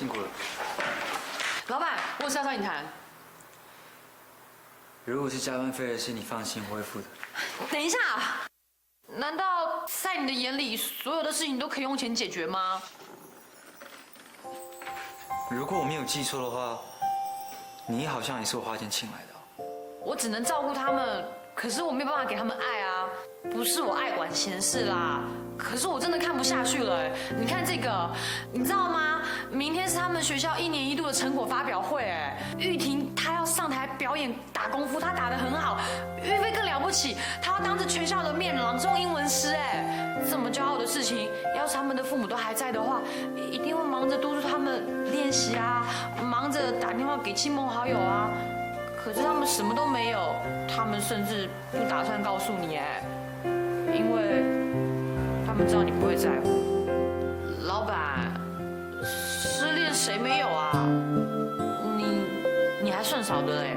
辛苦了。老板，我有事要找你谈。如果是加班费的事，你放心，我会付的。等一下，难道在你的眼里，所有的事情都可以用钱解决吗？如果我没有记错的话，你好像也是我花钱请来的。我只能照顾他们，可是我没有办法给他们爱啊。不是我爱管闲事啦，可是我真的看不下去了。你看这个，你知道吗？明天是他们学校1年1度的成果发表会，玉婷她要上台表演打功夫，她打得很好。玉飞更了不起，她要当着全校的面朗诵英文诗，这么骄傲的事情，要是他们的父母都还在的话，一定会忙着督促他们练习啊，忙着打电话给亲朋好友啊。可是他们什么都没有，他们甚至不打算告诉你，因为他们知道你不会在乎。老板，失恋谁没有啊？你还算少的嘞。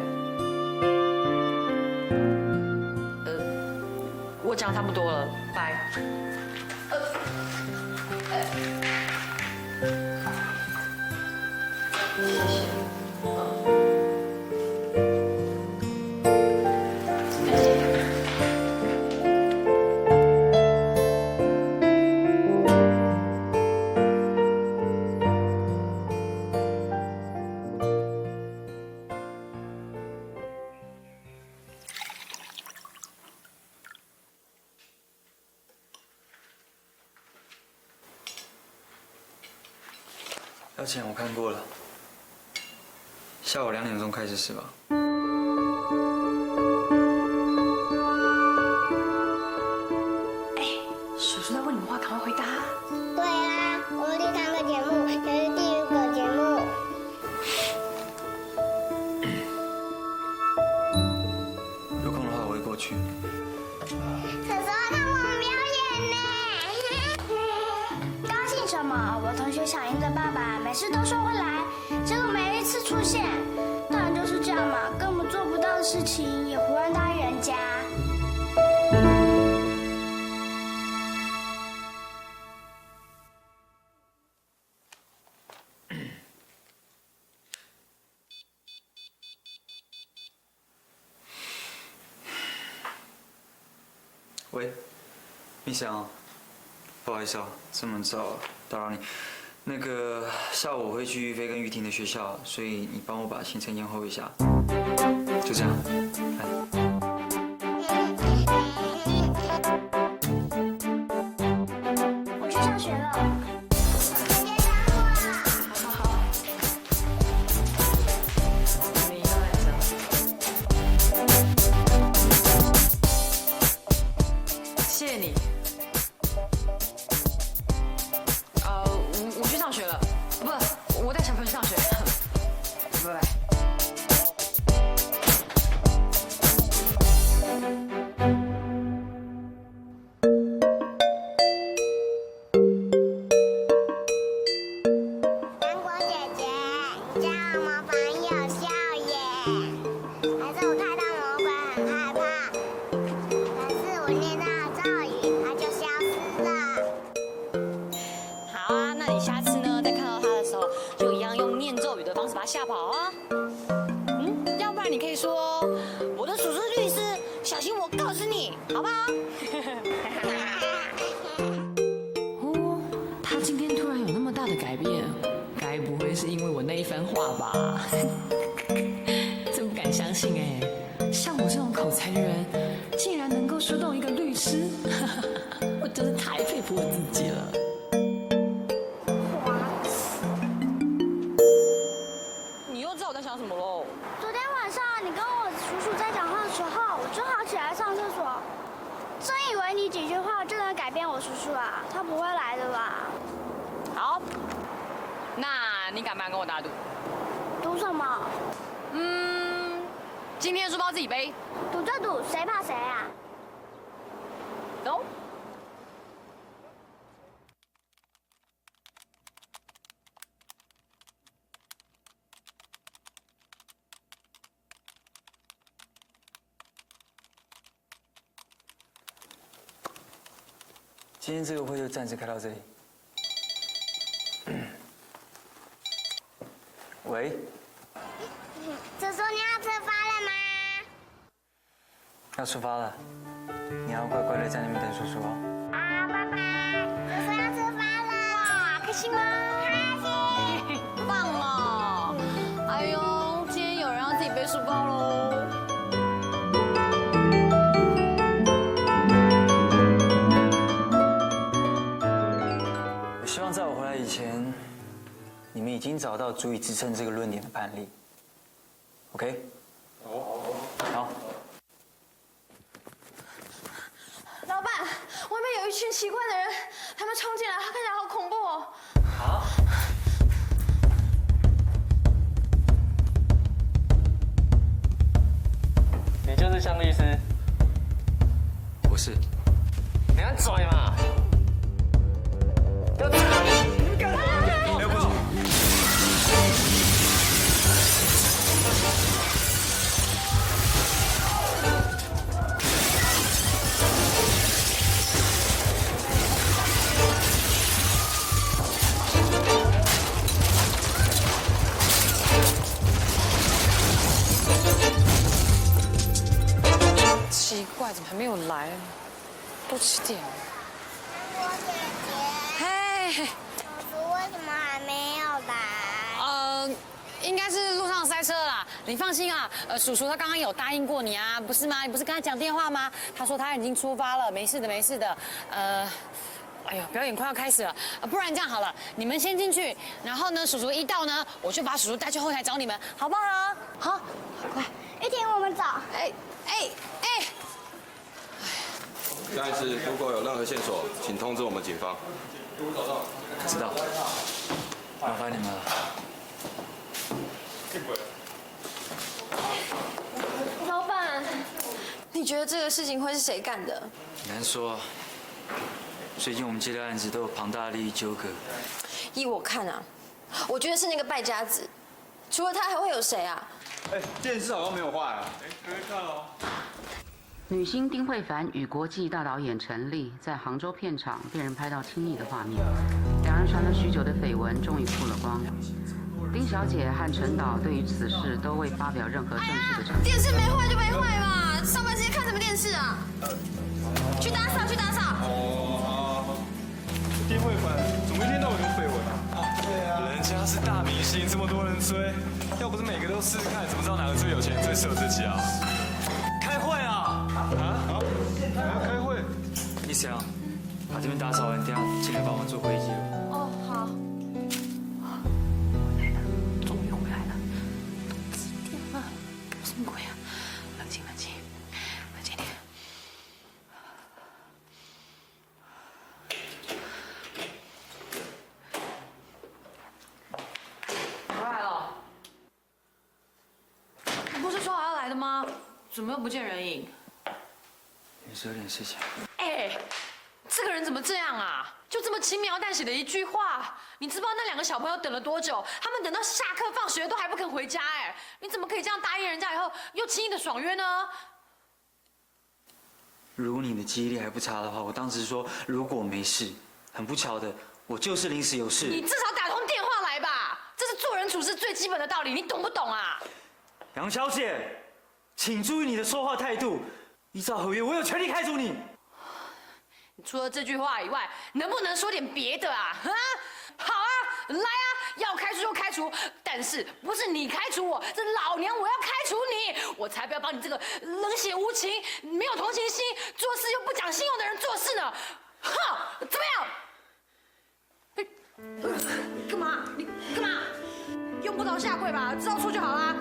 我讲差不多了，拜。谢谢。要钱我看过了，下午2点钟开始是吧？叔叔在问你们话，赶快回答。对啊，我们第3个节目也是第1个节目。有空的话我会过去。叔叔要看我们表演呢。高兴什么？我同学小英的爸爸每次都说会来，结果每一次出现，当然就是这样嘛，根本做不到的事情也胡乱答应人家。喂，米翔，不好意思啊，这么早打扰你。那个下午我会去玉飞跟玉婷的学校，所以你帮我把行程延后一下。就这样，来。我去上学了。你要来讲。谢谢你。我去上学了，不，我带小朋友去上学。拜拜。南果姐姐，你家的魔法很有效耶，还是我看到魔鬼很害怕，可是我念到咒语，它就消失了。好啊，那你下次呢，再看到他的时候，就一样用念咒语的方式把他吓跑啊。要不然你可以说：“我的叔叔是律师，小心我告诉你，好不好？”哦，他今天突然有那么大的改变，该不会是因为我那一番话吧？真不敢相信哎，像我这种口才的人，竟然能够说动一个律师，我真是太佩服我自己了。你又知道我在想什么喽？昨天晚上你跟我叔叔在讲话的时候，我正好起来上厕所，真以为你几句话就能改变我叔叔啊？他不会来的吧？好，那你敢不敢跟我打赌？赌什么？今天书包自己背。赌就赌，谁怕谁啊？走。今天这个会就暂时开到这里。喂，叔叔，你要出发了吗？要出发了，你要乖乖的在那边等叔叔哦。好，拜拜。叔叔要出发了，哇，开心吗？开心。棒哦！哎呦，今天有人要自己背书包喽。我希望在我回来以前，你们已经找到足以支撑这个论点的判例。OK？好。老板，外面有一群奇怪的人，他们冲进来，看起来好恐怖哦。好。你就是向律师，我是。你敢嘴嘛？要打你！你敢？哎，不行！奇怪，怎么还没有来？都7点了。我姐姐，嘿，叔叔为什么还没有来？应该是路上塞车啦。你放心啊，叔叔他刚刚有答应过你啊，不是吗？你不是跟他讲电话吗？他说他已经出发了，没事的，没事的。哎呦，表演快要开始了，不然这样好了，你们先进去，然后呢，叔叔一到呢，我就把叔叔带去后台找你们，好不好？好，快，玉婷，我们走。哎。下一次如果有任何线索，请通知我们警方。知道。麻烦你们了。老板，你觉得这个事情会是谁干的？难说。最近我们接的案子都有庞大的利益纠葛。依我看啊，我觉得是那个败家子，除了他还会有谁啊？哎，电视好像没有坏啊。可以看哦。女星丁慧凡与国际大导演陈丽在杭州片场被人拍到亲昵的画面，两人传了许久的绯闻终于曝了光。丁小姐和陈导对于此事都未发表任何正式的澄清。电视没坏就没坏嘛，上班时间看什么电视啊？去打扫，去打扫。哦，丁慧凡怎么一天到晚有绯闻啊？对啊，人家是大明星，这么多人追，要不是每个都试试看，怎么知道哪个最有钱、最适合自己啊？开会啊！啊？还要开会？你想把这边打扫完，等下进来帮我做会议记录。哦，好。终于回来了，都几点了？什么鬼啊？冷静，冷静，冷静点。回来了。你不是说还要来的吗？怎么又不见人影？也是有点事情。哎，这个人怎么这样啊？就这么轻描淡写的一句话，你知不知道那2个小朋友等了多久？他们等到下课放学都还不肯回家，哎，你怎么可以这样答应人家以后又轻易的爽约呢？如果你的记忆力还不差的话，我当时说如果没事，很不巧的，我就是临时有事。你至少打通电话来吧，这是做人处事最基本的道理，你懂不懂啊？杨小姐，请注意你的说话态度。依照合约，我有权利开除你。你除了这句话以外，能不能说点别的啊？啊，好啊，来啊，要开除就开除，但是不是你开除我，是老娘我要开除你，我才不要帮你这个冷血无情、没有同情心、做事又不讲信用的人做事呢！哼，怎么样？你干嘛？你干嘛？用不着下跪吧，知道错就好啦。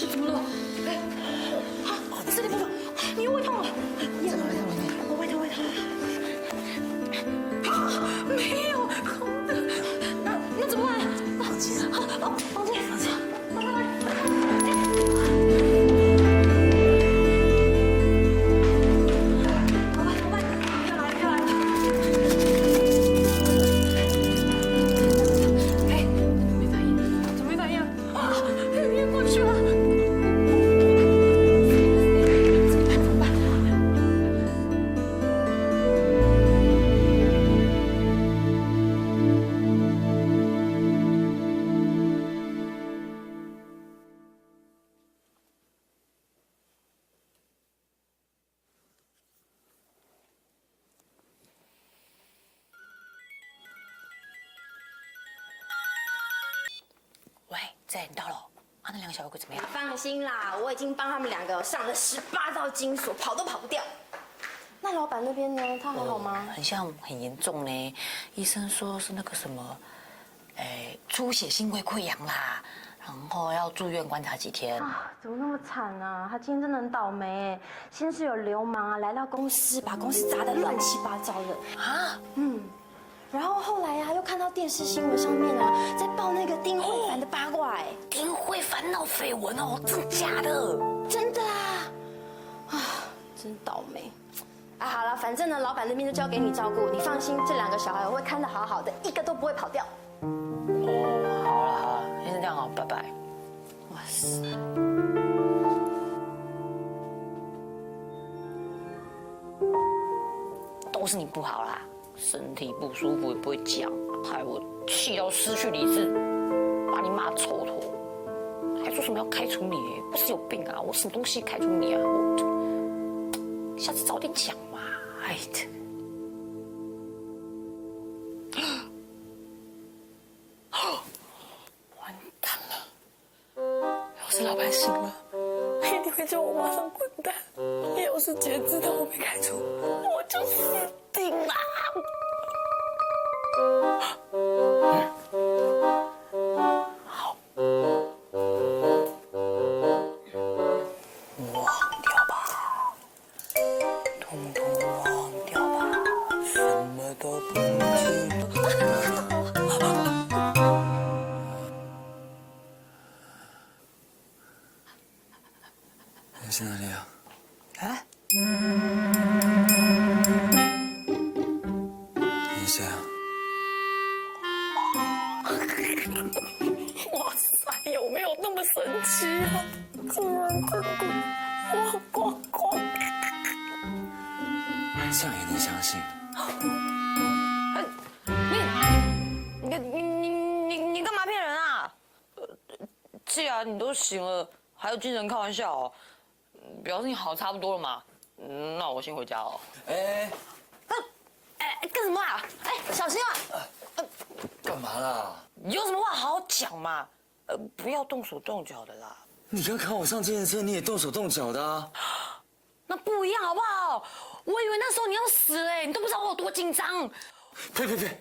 怎么了？哎，啊，这里不痛，你又胃痛了。怎么了？我胃痛。啊，没有，空的。那怎么办？房间。房间。在你到了，啊，那两个小鬼怎么样？放心啦，我已经帮他们两个上了18道金锁，跑都跑不掉。那老板那边呢？他还好吗？很像很严重呢，医生说是那个什么，出血性胃溃疡啦，然后要住院观察几天。啊，怎么那么惨啊？他今天真的很倒霉哎！先是有流氓啊来到公司，把公司砸得乱七八糟的啊，然后后来啊，又看到电视新闻上面啊，在报那个丁慧凡的八卦哎，丁慧凡闹绯闻哦，真假的？真的啊，真倒霉。啊，好了，反正呢，老板那边就交给你照顾，你放心，这2个小孩我会看得好好的，一个都不会跑掉。哦，好了好了，先这样哦，拜拜。哇塞！都是你不好啦，身体不舒服也不会讲，害我气到失去理智，把你骂臭头，还说什么要开除你？不是有病啊？我什么东西开除你啊？我下次早点讲嘛！哎的。完蛋了！要是老板醒了，他一定会叫我马上滚蛋。要是姐知道我被开除，我就死定了。好，忘掉吧，统统忘掉吧，什么都不记得。你是哪里啊？啊？你是谁啊？哇塞，有没有那么神奇啊？竟然真的忘光光！这样也能相信？你干嘛骗人啊？既然你都醒了，还有精神开玩笑哦，表示你好差不多了嘛。那我先回家哦。干什么啊？小心啊！干嘛啦？有什么话好好讲嘛，不要动手动脚的啦。你刚看我上计程车，你也动手动脚的啊？那不一样好不好？我以为那时候你要死了，你都不知道我有多紧张。呸！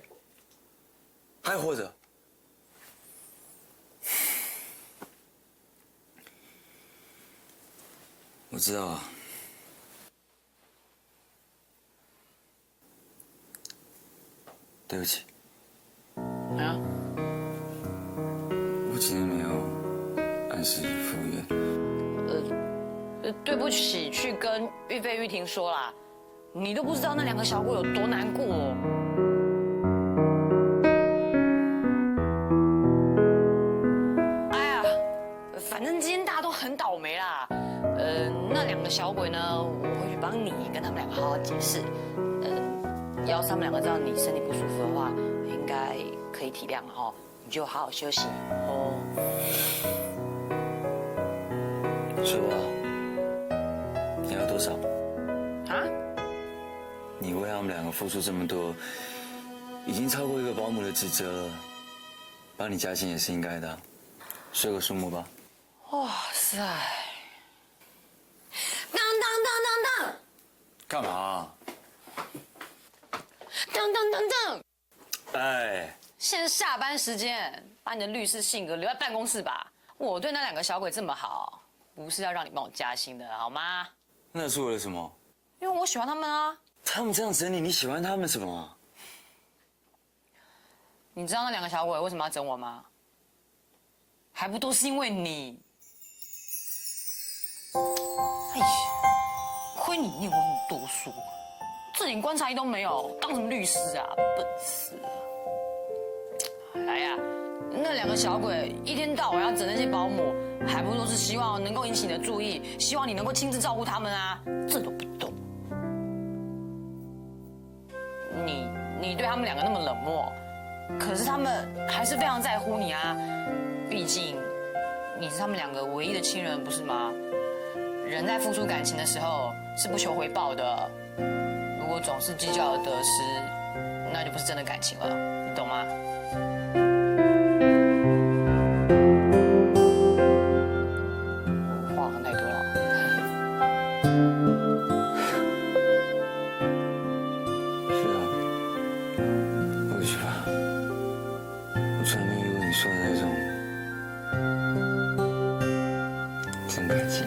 还活着？我知道啊。对不起。啊？我今天没有按时赴约。对不起，去跟玉飞、玉婷说啦，你都不知道那两个小鬼有多难过哦。哎呀，反正今天大家都很倒霉啦。那两个小鬼呢，我会去帮你跟他们两个好好解释。要是他们两个知道你身体不舒服的话，应该可以体谅哈，你就好好休息哦。说吧，你要多少？啊？你为他们两个付出这么多，已经超过一个保姆的职责了，帮你加薪也是应该的。说个数目吧。哇塞！当！干嘛？当！哎，现在下班时间，把你的律师性格留在办公室吧。我对那两个小鬼这么好，不是要让你帮我加薪的，好吗？那是为了什么？因为我喜欢他们啊。他们这样整你，你喜欢他们什么？你知道那两个小鬼为什么要整我吗？还不都是因为你？哎呀，亏你念过那么多书，这点观察力都没有，当什么律师啊，笨死了！哎呀，那两个小鬼一天到晚要整那些保姆，还不都是希望能够引起你的注意，希望你能够亲自照顾他们啊？这都不懂。你对他们两个那么冷漠，可是他们还是非常在乎你啊。毕竟你是他们两个唯一的亲人，不是吗？人在付出感情的时候是不求回报的，如果总是计较得失，那就不是真的感情了，你懂吗？生感情。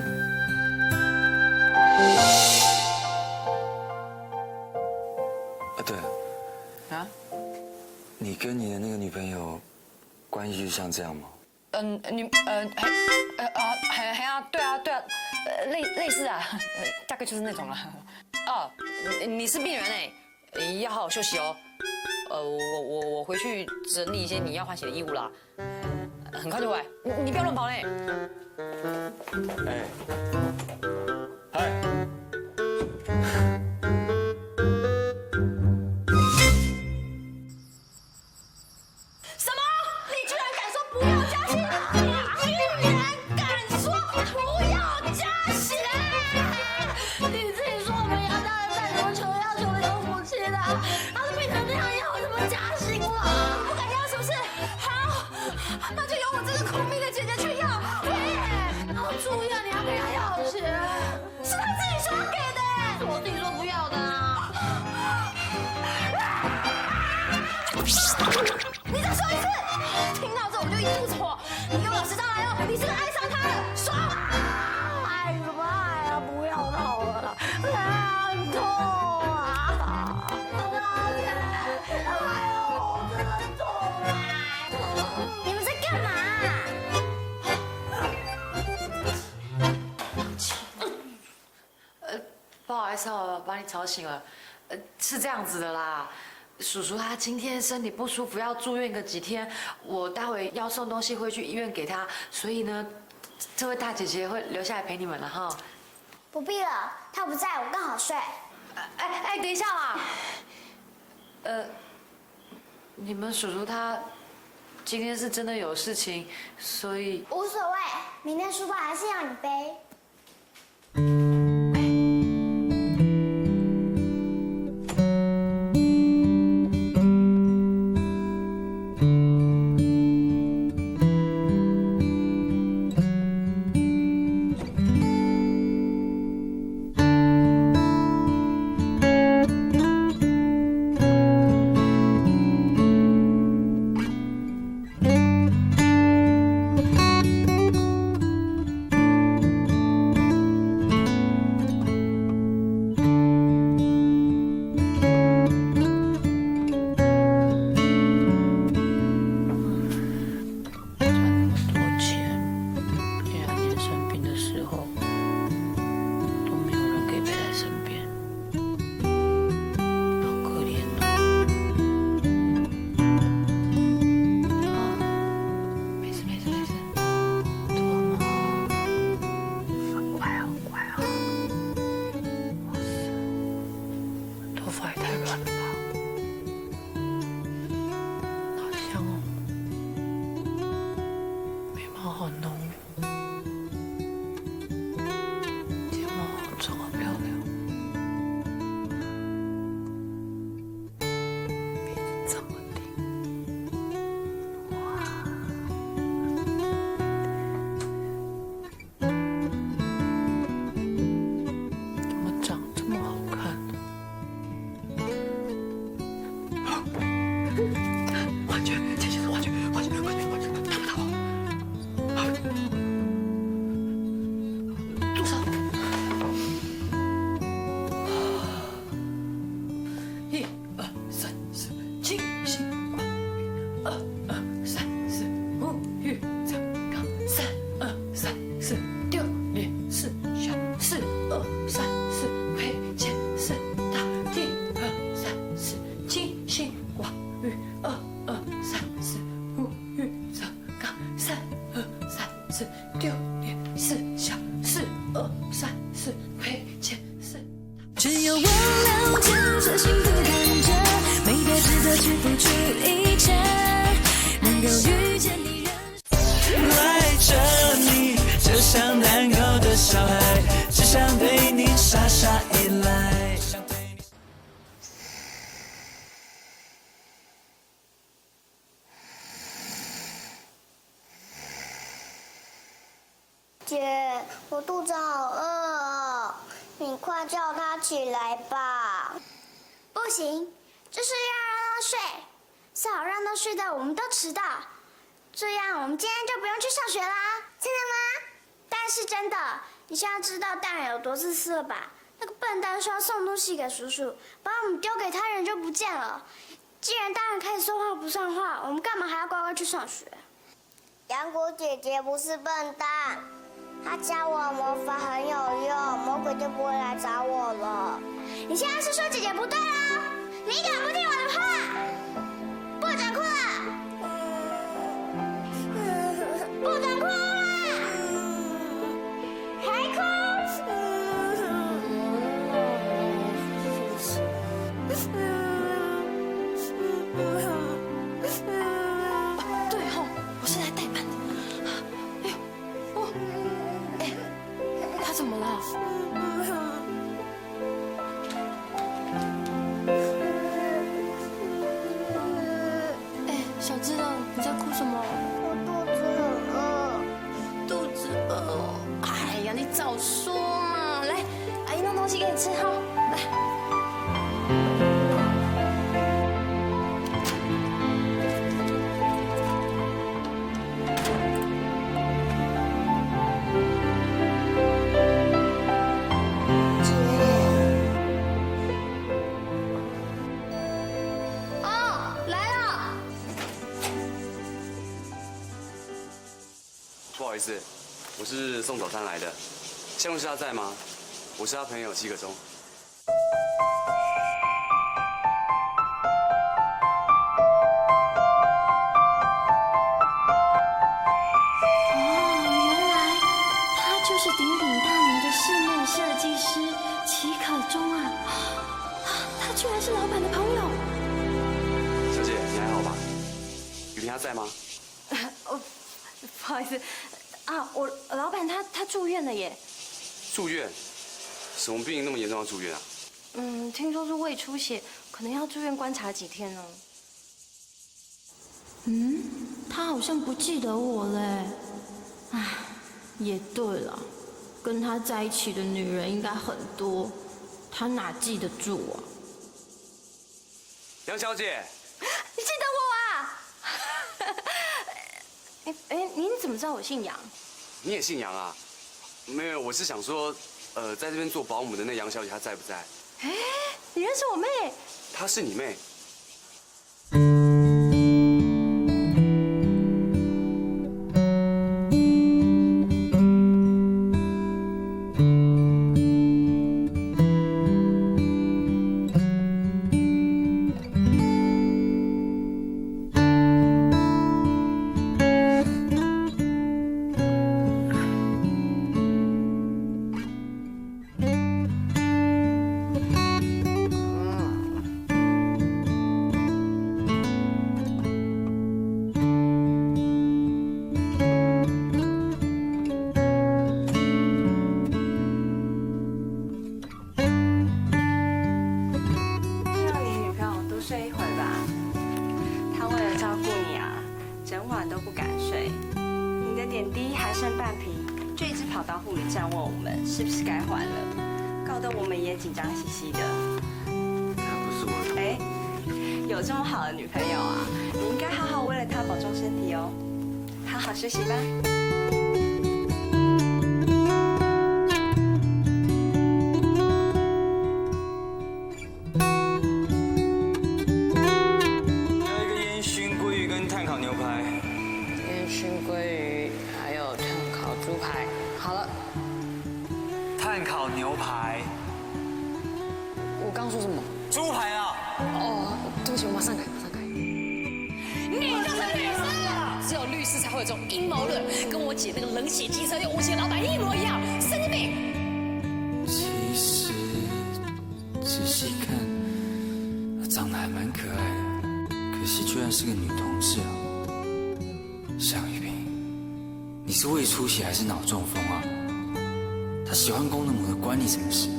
对了，啊？你跟你的那个女朋友关系就像这样吗？对啊，类似啊，大概就是那种了。哦，你是病人哎，要好好休息哦。我回去整理一些你要换洗的衣物啦，很快就回来，你不要乱跑嘞。哎，嗨。什么？你居然敢说不要加薪？你居然敢说不要加薪？你自己说我们杨大人再怎么求要求的有福气的，要是变成这样，要我怎么加薪了？不敢要是不是？好，那就由我这个苦命的姐姐去要。喂，然后住院你要给他要钱，是他自己说要给的，是我自己说不要的啊。你再说一次！听到这我就一肚子火。你给我老实上来哦！你是不是爱上他了？说！爱什么爱啊？不要闹了啦！很痛啊！大姐，哎呦，真的很痛啊！你们在干嘛？不好意思哦，把你吵醒了。是这样子的啦，叔叔他今天身体不舒服，要住院个几天。我待会要送东西回去医院给他，所以呢，这位大姐姐会留下来陪你们了哈。不必了，他不在，我更好睡。等一下啦。你们叔叔他今天是真的有事情，所以无所谓，明天书包还是要你背。只有我了解这幸福感觉，没别值得去付出一切，能够遇见你爱着你，就像难搞的小孩，只想对你傻傻依赖。姐，我肚子好饿哦，你快叫他起来吧。不行，就是要让他睡，最好让他睡到我们都迟到，这样我们今天就不用去上学啦，真的吗？但是真的。你现在知道大人有多自私了吧？那个笨蛋说要送东西给叔叔，把我们丢给他人就不见了。既然大人可以说话不算话，我们干嘛还要乖乖去上学？杨果姐姐不是笨蛋，她教我魔法很有用，魔鬼就不会来找我了。你现在是说姐姐不对啦？你敢不听我的话？不准哭了！不准哭了！还哭！对吼，我是来代班的。哎呦，哦，哎，他怎么了？哎，小智啊，你在哭什么？我肚子很饿。肚子饿哦。哎呀，你早说嘛！来，阿姨弄东西给你吃哈。来。不好意思，我是送早餐来的。向路师他在吗？我是他朋友7个钟。原来他就是鼎鼎大名的室内设计师齐可忠啊！他居然是老板的朋友。小姐，你还好吧？雨婷她在吗？不好意思，啊，我老板他住院了耶。住院？什么病那么严重要住院啊？听说是胃出血，可能要住院观察几天呢。他好像不记得我嘞。唉，也对了，跟他在一起的女人应该很多，他哪记得住啊？杨小姐，你记得我啊？您怎么知道我姓杨？你也姓杨啊？没有，我是想说，在这边做保姆的那杨小姐她在不在？哎，你认识我妹？她是你妹？是不是该换了？搞得我们也紧张兮兮的。她不是我的。哎，有这么好的女朋友啊，你应该好好为了她保重身体哦，好好休息吧。要一个烟熏鲑鱼跟炭烤牛排。烟熏鲑鱼还有炭烤猪排，好了。炭烤牛排。我刚说什么？猪排啊！哦，对不起，我马上改，马上改。你就是律师，只有律师才会有这种阴谋论，跟我姐那个冷血机车店无情老板一模一样，神经病。其实仔细看，她长得还蛮可爱的，可惜居然是个女同事啊。向玉萍，你是胃出血还是脑中风啊？她喜欢功能模的，关你什么事？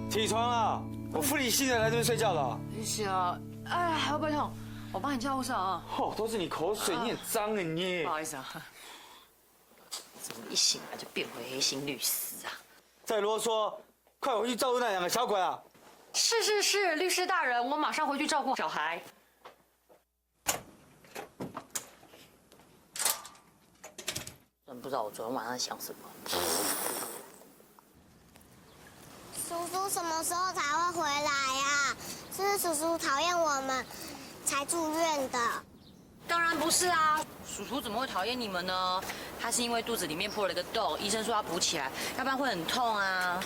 起床了！我不理性的来这边睡觉的。是啊，哎，还要背痛，我帮你叫护士啊。哦，都是你口水，你很脏啊你。不好意思啊。怎么一醒来就变回黑心律师啊？再啰嗦，快回去照顾那2个小鬼啊！是，律师大人，我马上回去照顾小孩。真不知道我昨天晚上想什么。叔叔什么时候才会回来呀？是不是叔叔讨厌我们才住院的？当然不是啊，叔叔怎么会讨厌你们呢？他是因为肚子里面破了一个洞，医生说要补起来，要不然会很痛啊。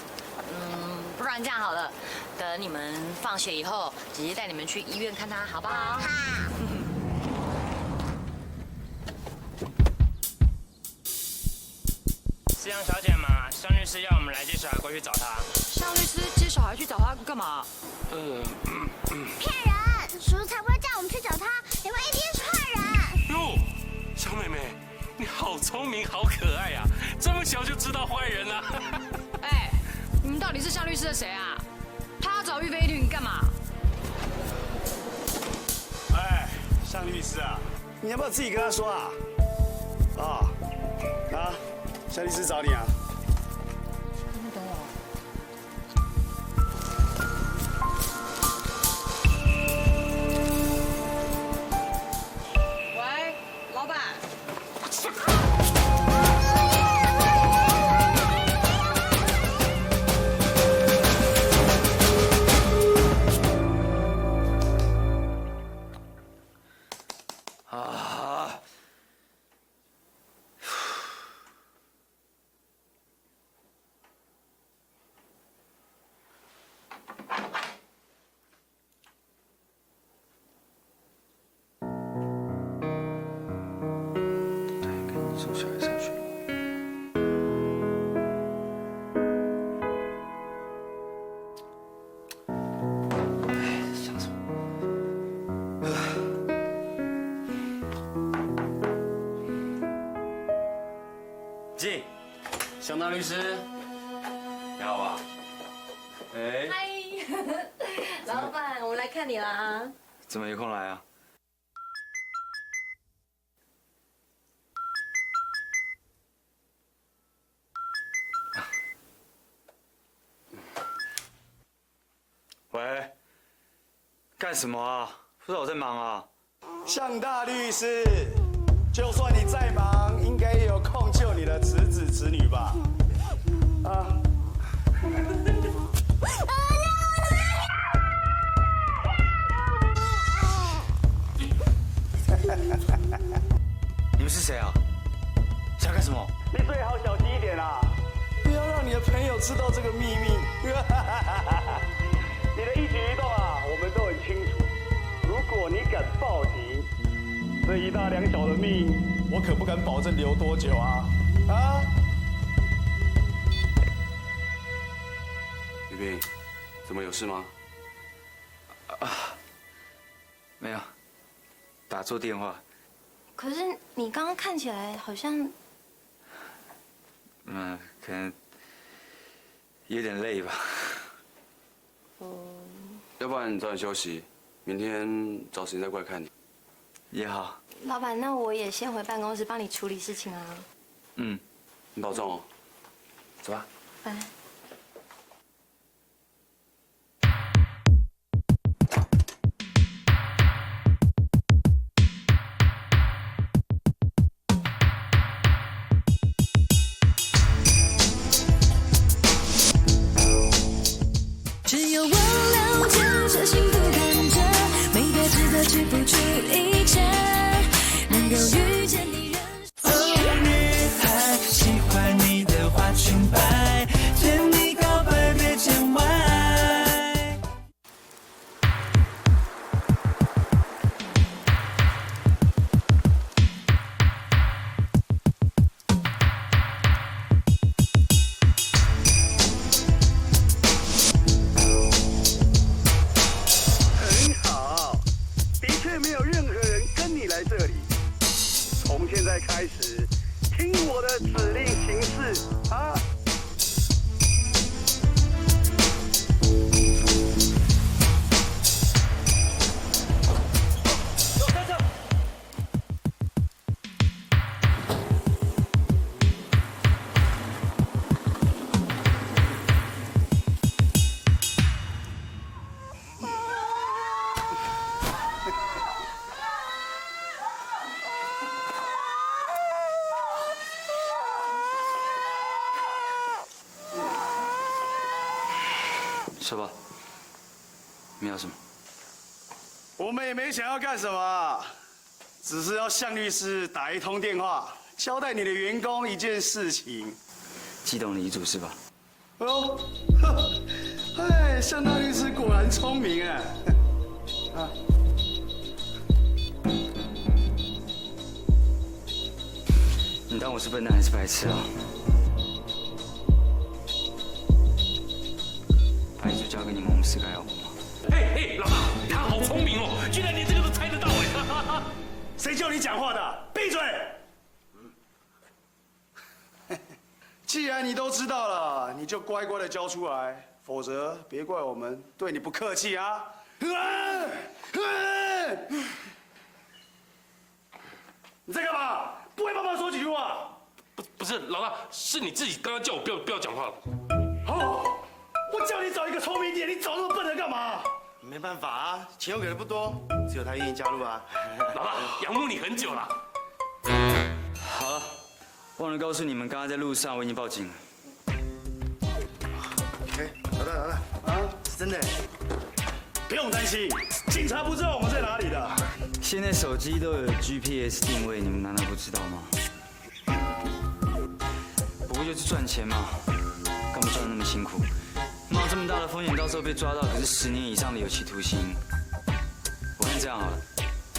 不然这样好了，等你们放学以后，姐姐带你们去医院看他，好不好？好。是杨小姐吗？向律师要我们来接小孩过去找她。向律师接小孩去找他干嘛？骗人！叔叔才不会叫我们去找他，你们一定是坏人。哟，小妹妹，你好聪明，好可爱呀、这么小就知道坏人了。哎，你们到底是向律师的谁啊？他要找玉飞律干嘛？哎，向律师啊，你要不要自己跟他说啊？向律师找你啊。你等我。喂，老板。送小孩上学。哎，想什么？进，向大律师，你好吧？哎，嗨，老板，我来看你啦。怎么有空来啊？喂，干什么啊？不知道我在忙啊。向大律师，就算你再忙，应该也有空救你的侄子侄女吧？啊！你们是谁啊？想干什么？你最好小心一点啊，不要让你的朋友知道这个秘密。你的一举一动啊，我们都很清楚。如果你敢报警，这1大2小的命，我可不敢保证留多久啊！啊！雨萍，怎么有事吗？没有，打错电话。可是你刚刚看起来好像……可能有点累吧。要不然你早点休息，明天找时间再过来看你。也好。老板，那我也先回办公室帮你处理事情啊。你保重哦。走吧。拜。只有我了解这幸福感觉，美得值得去付出一切，能够遇见你人。哦，女孩喜欢你的花裙摆，甜说吧，你们要什么？我们也没想要干什么，只是要向律师打一通电话，交代你的员工一件事情。激动的遗嘱是吧？哦，哎，向大律师果然聪明哎。啊，你当我是笨蛋还是白痴啊？把遗嘱交给你们，我们4个要不吗？嘿，老大，他好聪明哦，居然连这个都猜得到哎！谁叫你讲话的？闭嘴！既然你都知道了，你就乖乖的交出来，否则别怪我们对你不客气啊！你在干嘛？不会帮忙说几句话？不是，老大，是你自己刚刚叫我不要讲话了。哦，我叫你找一个聪明点，你找那么笨的干嘛？没办法啊，钱我给的不多，只有他愿意加入啊。老大，仰慕你很久了。好了，忘了告诉你们，刚刚在路上我已经报警了。哎，老大，啊，是真的。不用担心，警察不知道我们在哪里的。现在手机都有 GPS 定位，你们难道不知道吗？不过就是赚钱嘛，干嘛赚得那么辛苦？冒这么大的风险，到时候被抓到，可是10年以上的有期徒刑。我看这样好了，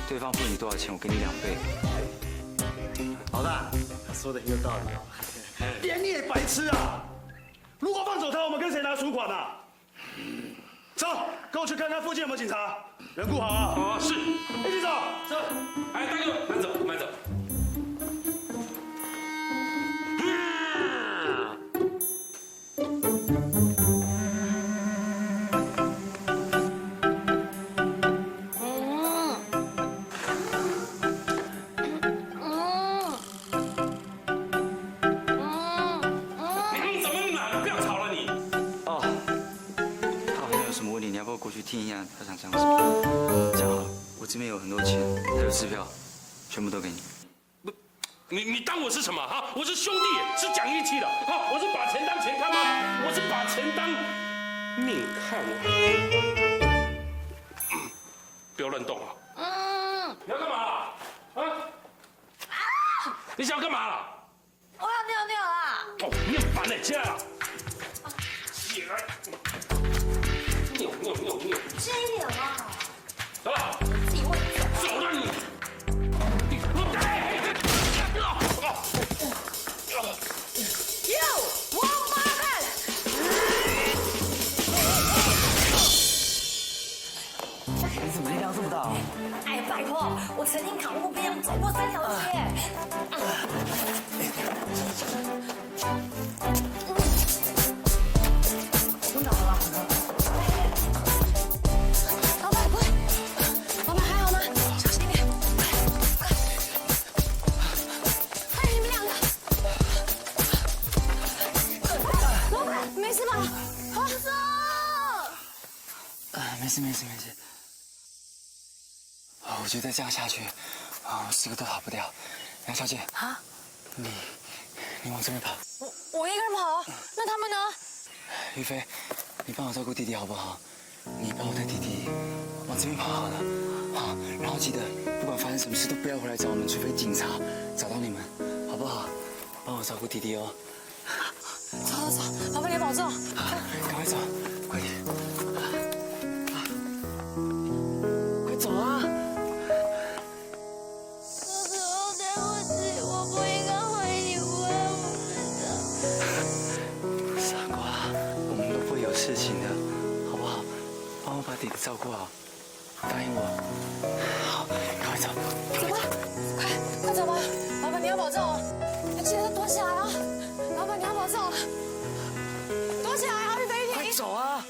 对方付你多少钱，我给你2倍。老大，他说的很有道理哦。连你也白痴啊！如果放走他，我们跟谁拿赎款啊？走，跟我去看看附近有没有警察，人顾好啊！哦，是，一起走。是。哎，大哥，慢走，慢走。听一下他想讲什么。这样好了，我这边有很多钱，还有支票，全部都给你。不，你当我是什么啊？我是兄弟，是讲义气的啊！我是把钱当钱看吗？我是把钱当命看我。不要乱动啊！你要干嘛啊？你想要干嘛啦？我要尿尿啦！哦，你很烦哎，起来了，起来。尿，轻一点嘛！走了，自己会走了你！哟，王八蛋！你怎么力量这么大？哎，拜托，我曾经扛过鞭，走过3条街。昏倒了。没事。我觉得这样下去，4个都逃不掉。杨小姐，啊，你往这边跑。我一个人跑，那他们呢？于飞，你帮我照顾弟弟好不好？你帮我带弟弟往这边跑好了，好。然后记得，不管发生什么事都不要回来找我们，除非警察找到你们，好不好？帮我照顾弟弟哦。走，麻烦你保重。好，赶快走，快点。走啊！哥哥，对不起，我不应该回你，我也不知道。傻瓜，我们都不会有事情的，好不好？帮我把弟弟照顾好，答应我。好，赶快走。走吧，快走吧，麻烦你要保重，记得躲起来啊！麻烦你要保重，躲起来啊，玉飞，快走啊！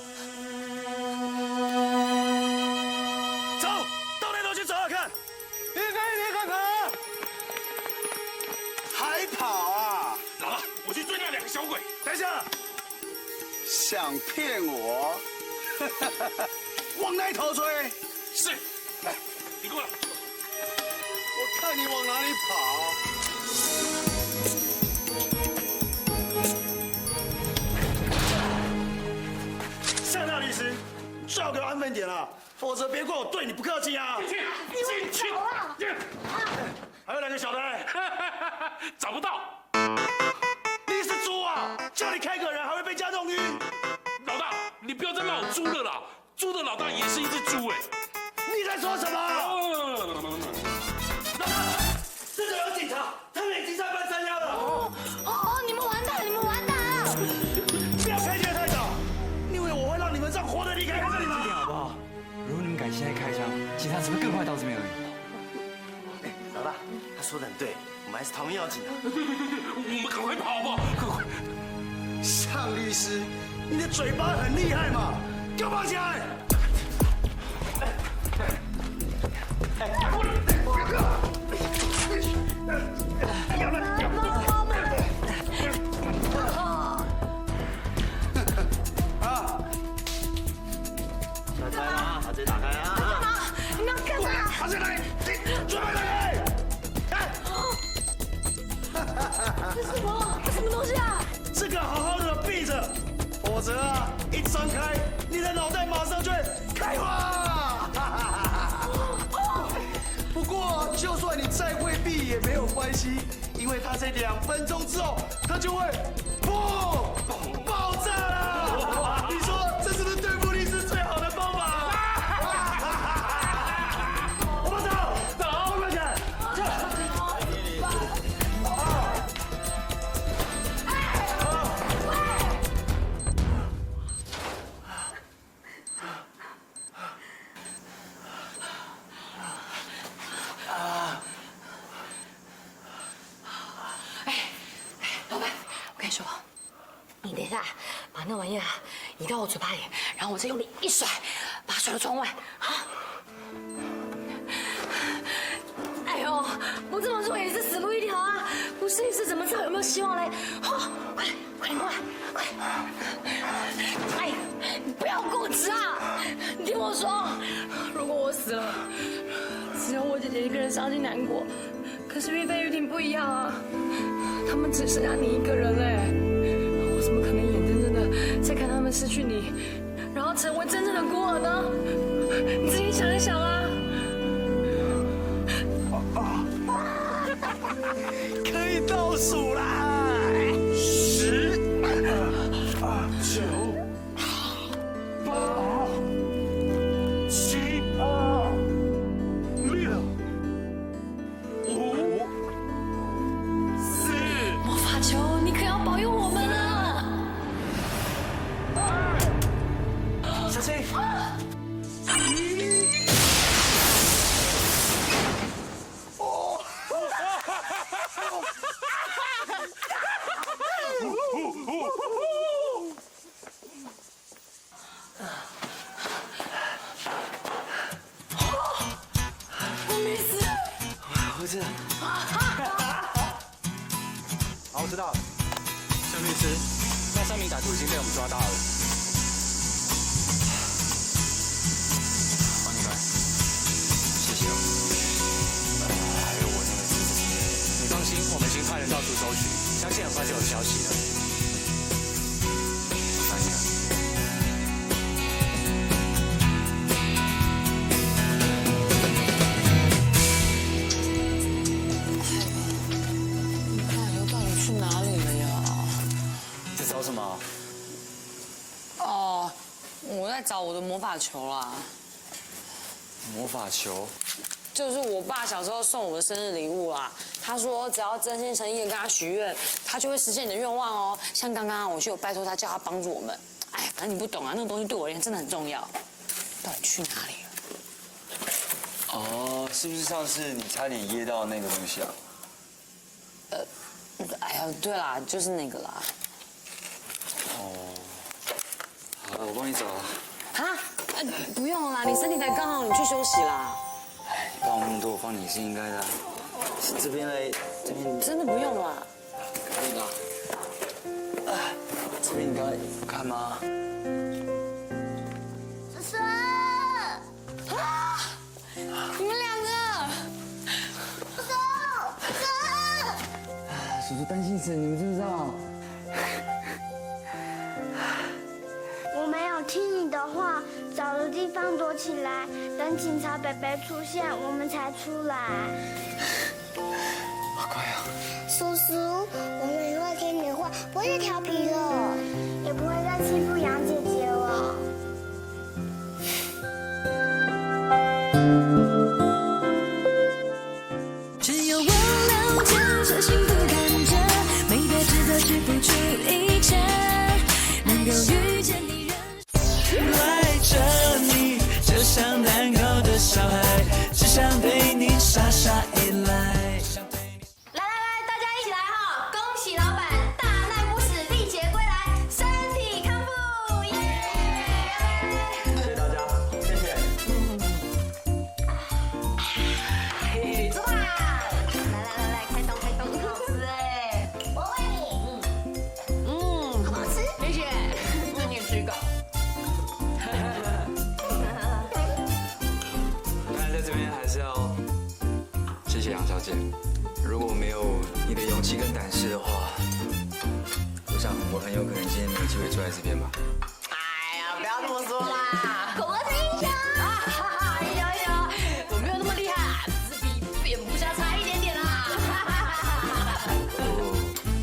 小鬼，等一下，想骗我？往那头追？是，来，你过来。我看你往哪里跑？向那里！分点啊，否则别怪我对你不客气啊！进去！还有2个小的，找不到。你是猪啊！叫你开个人还会被家弄晕。老大，你不要再骂我猪了啦！猪的老大也是一只猪哎。你在说什么？老大，这个有警察，他们已经在办3押了。你们完蛋，你们完蛋了！不要开枪太早，你以为我会让你们这样活着离开这里吗？好不好？如果你们敢现在开枪，警察只会更快到这边而已。老大，他说的很对，我们还是逃命要紧啊！我们赶快跑好不好？快！向律师，你的嘴巴很厉害嘛，给我绑起来！干嘛？把嘴打开啊！干嘛？你们要干嘛？把嘴打开！准备打开！这什么？这什么东西啊？这个好好的闭着，否则啊，一张开，你的脑袋马上就会开花。不过，就算你再会闭也没有关系，因为它在2分钟之后，它就会砰爆炸了。你说这是不是对付律师最好的方法？我们走，后面去。老板，我跟你说，你等一下把那玩意儿移到我嘴巴里，然后我再用力一甩，把它甩到窗外。好。哎呦，我这么做也是死路一条啊！不试一试怎么知道有没有希望嘞？好，快点过来，快！哎，你不要固执啊！你听我说，如果我死了，只有我姐姐一个人伤心难过。可是玉飞、玉婷不一样啊，他们只剩下你一个人嘞，我怎么可能眼睁睁的再看他们失去你，然后成为真正的孤儿呢？你自己想一想啊！可以倒数啦！10、9、8、7、6、5、4。魔法球，你可要保佑我们啊！小心！我知道。好，我知道了。郑律师，那3名歹徒已经被我们抓到了。帮你买，谢谢哦。还有我那个侄子，你放心，我们已经派人到处搜寻，相信很快就有消息了。烦你了。去哪里了呀？你在找什么？哦，我在找我的魔法球啦。魔法球？就是我爸小时候送我的生日礼物啦。他说只要真心诚意的跟他许愿，他就会实现你的愿望哦。像刚刚我就有拜托他，叫他帮助我们。哎，反正你不懂啊，那个东西对我而言真的很重要。到底去哪里了？哦，是不是上次你差点噎到那个东西啊？哎呀，对啦，就是那个啦。哦，好了，我帮你找。啊？不用了啦，你身体才刚好，你去休息啦。哎，你帮我那么多，我帮你是应该的啊。这边嘞，这边真的不用啦。可以的。这边应该不看吗？叔叔，啊！你们2个。叔叔，叔叔。叔叔担心死，你们知不知道？我没有听你的话，找个地方躲起来，等警察伯伯出现，我们才出来。好乖啊！叔叔，我们以后听你的话，不会再调皮了，也不会再欺负杨姐姐了。只有我了解这幸福感觉，没别值得去付出一切，能够遇见你赖着你，就像难搞的小孩，只想对你傻傻依赖。来，大家一起来哈！恭喜老板大难不死，历劫归来，身体康复，耶！谢谢大家，谢谢。走吧！来，开动，很好吃哎！我喂你，好不好吃？谢谢，那你也吃一个。当然，在这边还是要谢谢杨小姐。如果没有你的勇气跟胆识的话，我想我很有可能今天没有机会坐在这边吧。哎呀，不要这么说啦！口喝英雄英雄，我没有那么厉害，只是比蝙蝠侠差一点点啦。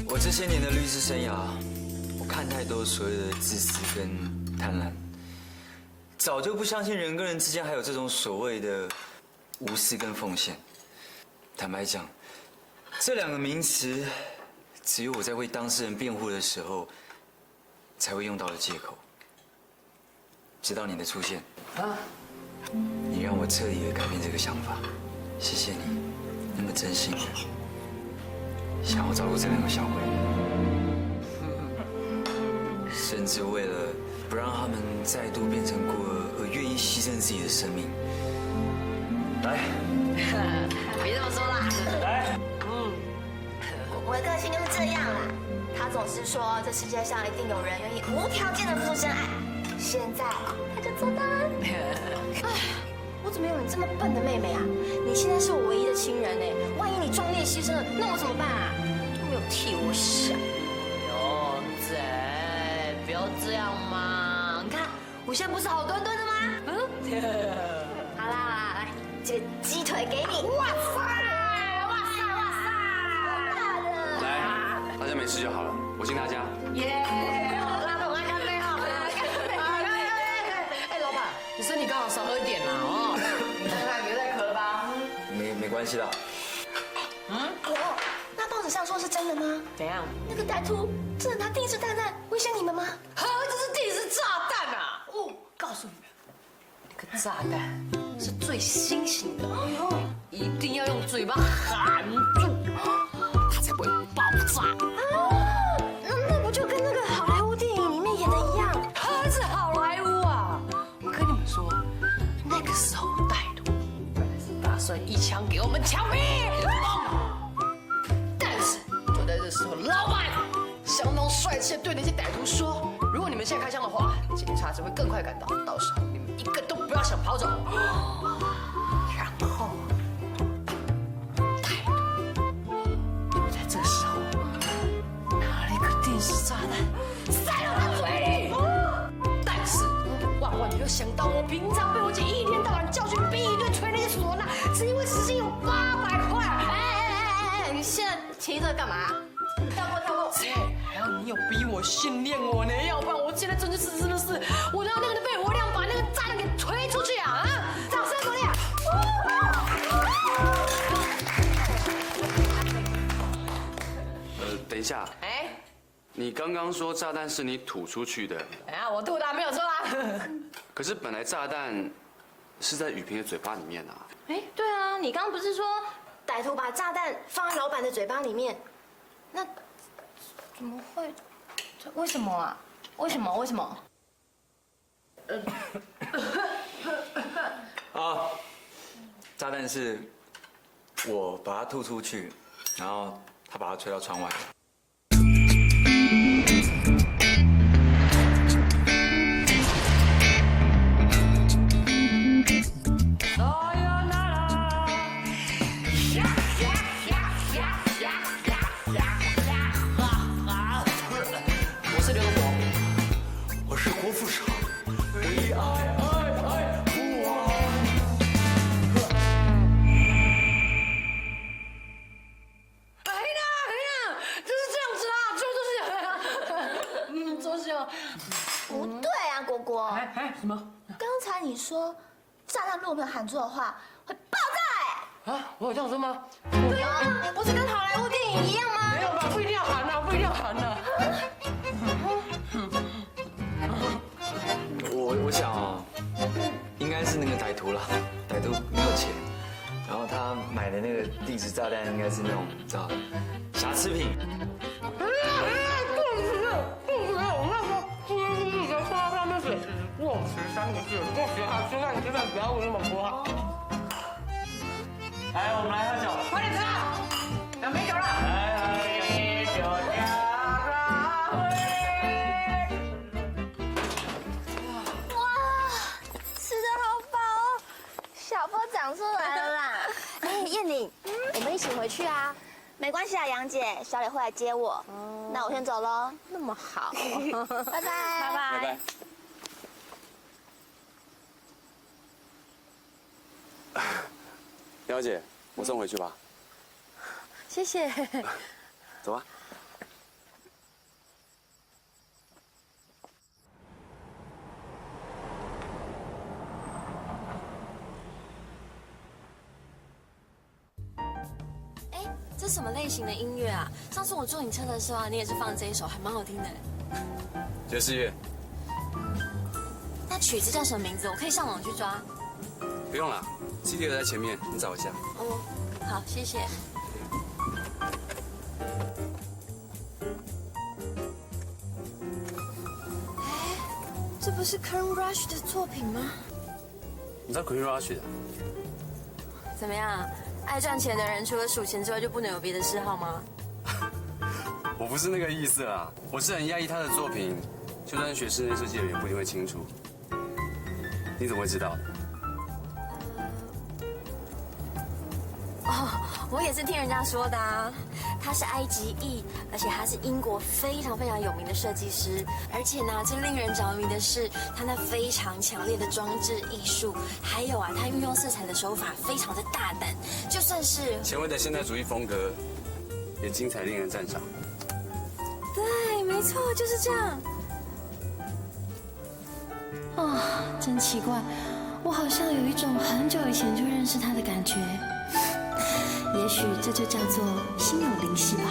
我这些年的律师生涯，我看太多所谓的自私跟贪婪，早就不相信人跟人之间还有这种所谓的无私跟奉献。坦白讲，这两个名词，只有我在为当事人辩护的时候才会用到的借口。直到你的出现，你让我彻底的改变这个想法。谢谢你，那么真心的想要照顾这两个小鬼，甚至为了不让他们再度变成孤儿而愿意牺牲自己的生命。来，别这么说啦。来，我的个性就是这样啦。他总是说这世界上一定有人愿意无条件的付出真爱，现在他就做到了。哎，我怎么有你这么笨的妹妹啊？你现在是我唯一的亲人哎，万一你壮烈牺牲了，那我怎么办啊？都没有替我想。哟，姐，不要这样嘛！你看我现在不是好端端的吗？好啦，来，这个鸡腿给你。哇塞！来，大家没事就好了，我敬大家。耶！拉拢爱干杯哈！哎，老板，你身体刚好少喝一点啦哦。你看看，别再咳了吧。没关系啦。那报纸上说是真的吗？怎样？那个歹徒真的拿定时炸弹威胁你们吗？这是定时炸弹啊！哦，告诉你们，那个炸弹是最新型的，一定要用嘴巴含住，它才不会爆炸。那不就跟那个好莱坞电影里面演的一样？它是好莱坞啊！我跟你们说，那个时候歹徒本来是打算一枪给我们枪毙，但是就在这时候，老板相当帅气的对那些歹徒说：“如果你们现在开枪的话，警察只会更快赶到，到时候你们一个都不要想跑走。”然后，歹徒就在这时候拿了一颗定时炸弹塞到他嘴里。但是万万没有想到，我平常被我姐一天到晚教训逼一顿捶那个唢呐，是因为时薪有800块。哎，你现在提这个干嘛？跳过。姐，还有你有逼我训练我呢，要不然我现在真的是，我让那个肺活量把那个炸弹给推出去啊！掌声鼓励！等一下，哎，你刚刚说炸弹是你吐出去的，哎呀，我吐的没有错啊。可是本来炸弹是在雨萍的嘴巴里面啊。哎，对啊，你刚刚不是说歹徒把炸弹放在老板的嘴巴里面？那怎么会？为什么啊？为什么？啊，炸弹是我把它吐出去，然后他把它吹到窗外。我是刘德华，我是郭富城，唯一不对啊，果果。什么？刚才你说炸弹如果没有喊错的话，会爆炸啊，我有这样说吗？对啊，不是跟好莱坞电影一样吗？没有吧，不一定要喊啊，不一定要喊啊。我想哦，应该是那个歹徒了，歹徒没有钱，然后他买的那个定时炸弹应该是那种你知道瑕疵品。3个字，过学好吃饭，吃饭不要问那么多。来，我们来喝酒，快点吃，两杯酒了。来，一酒加上哇，吃得好饱哦，小波长出来了啦！哎，燕玲，我们一起回去啊。没关系啊，杨姐，小磊会来接我。那我先走喽。那么好，拜拜，拜拜，拜拜。姚姐，我送回去吧。谢谢。走吧。哎，这什么类型的音乐啊？上次我坐你车的时候啊，你也是放这一首，还蛮好听的。爵士乐。那曲子叫什么名字？我可以上网去抓。不用了 ，CD 在前面，你找一下。哦，好，谢谢。哎，这不是 Kern Rush 的作品吗？你知道 Kern Rush 的？怎么样？爱赚钱的人除了数钱之外，就不能有别的嗜好吗？我不是那个意思啦，我是很讶异他的作品，就算学室内设计的人也不一定会清楚。你怎么会知道？哦，我也是听人家说的啊。他是埃及裔，而且他是英国非常非常有名的设计师。而且呢，最令人着迷的是他那非常强烈的装置艺术，还有啊，他运用色彩的手法非常的大胆，就算是前卫的现代主义风格，也精彩令人赞赏。对，没错，就是这样。哦，真奇怪，我好像有一种很久以前就认识他的感觉。也许这就叫做心有灵犀吧。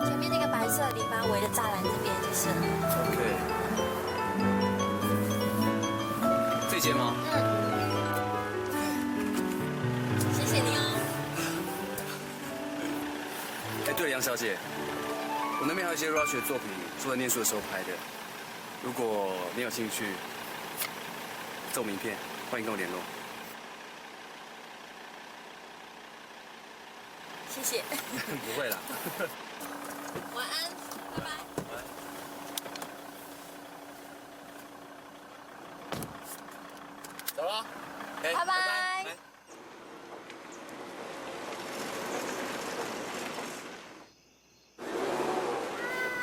前面那个白色篱笆围的栅栏那边就是了。OK。这间吗？谢谢你哦。哎，对了，杨小姐，我那边还有一些 Rush 的作品，是我在念书的时候拍的。如果你有兴趣，这名片，欢迎跟我联络。谢谢。不会啦。晚安，拜拜。走了，拜拜。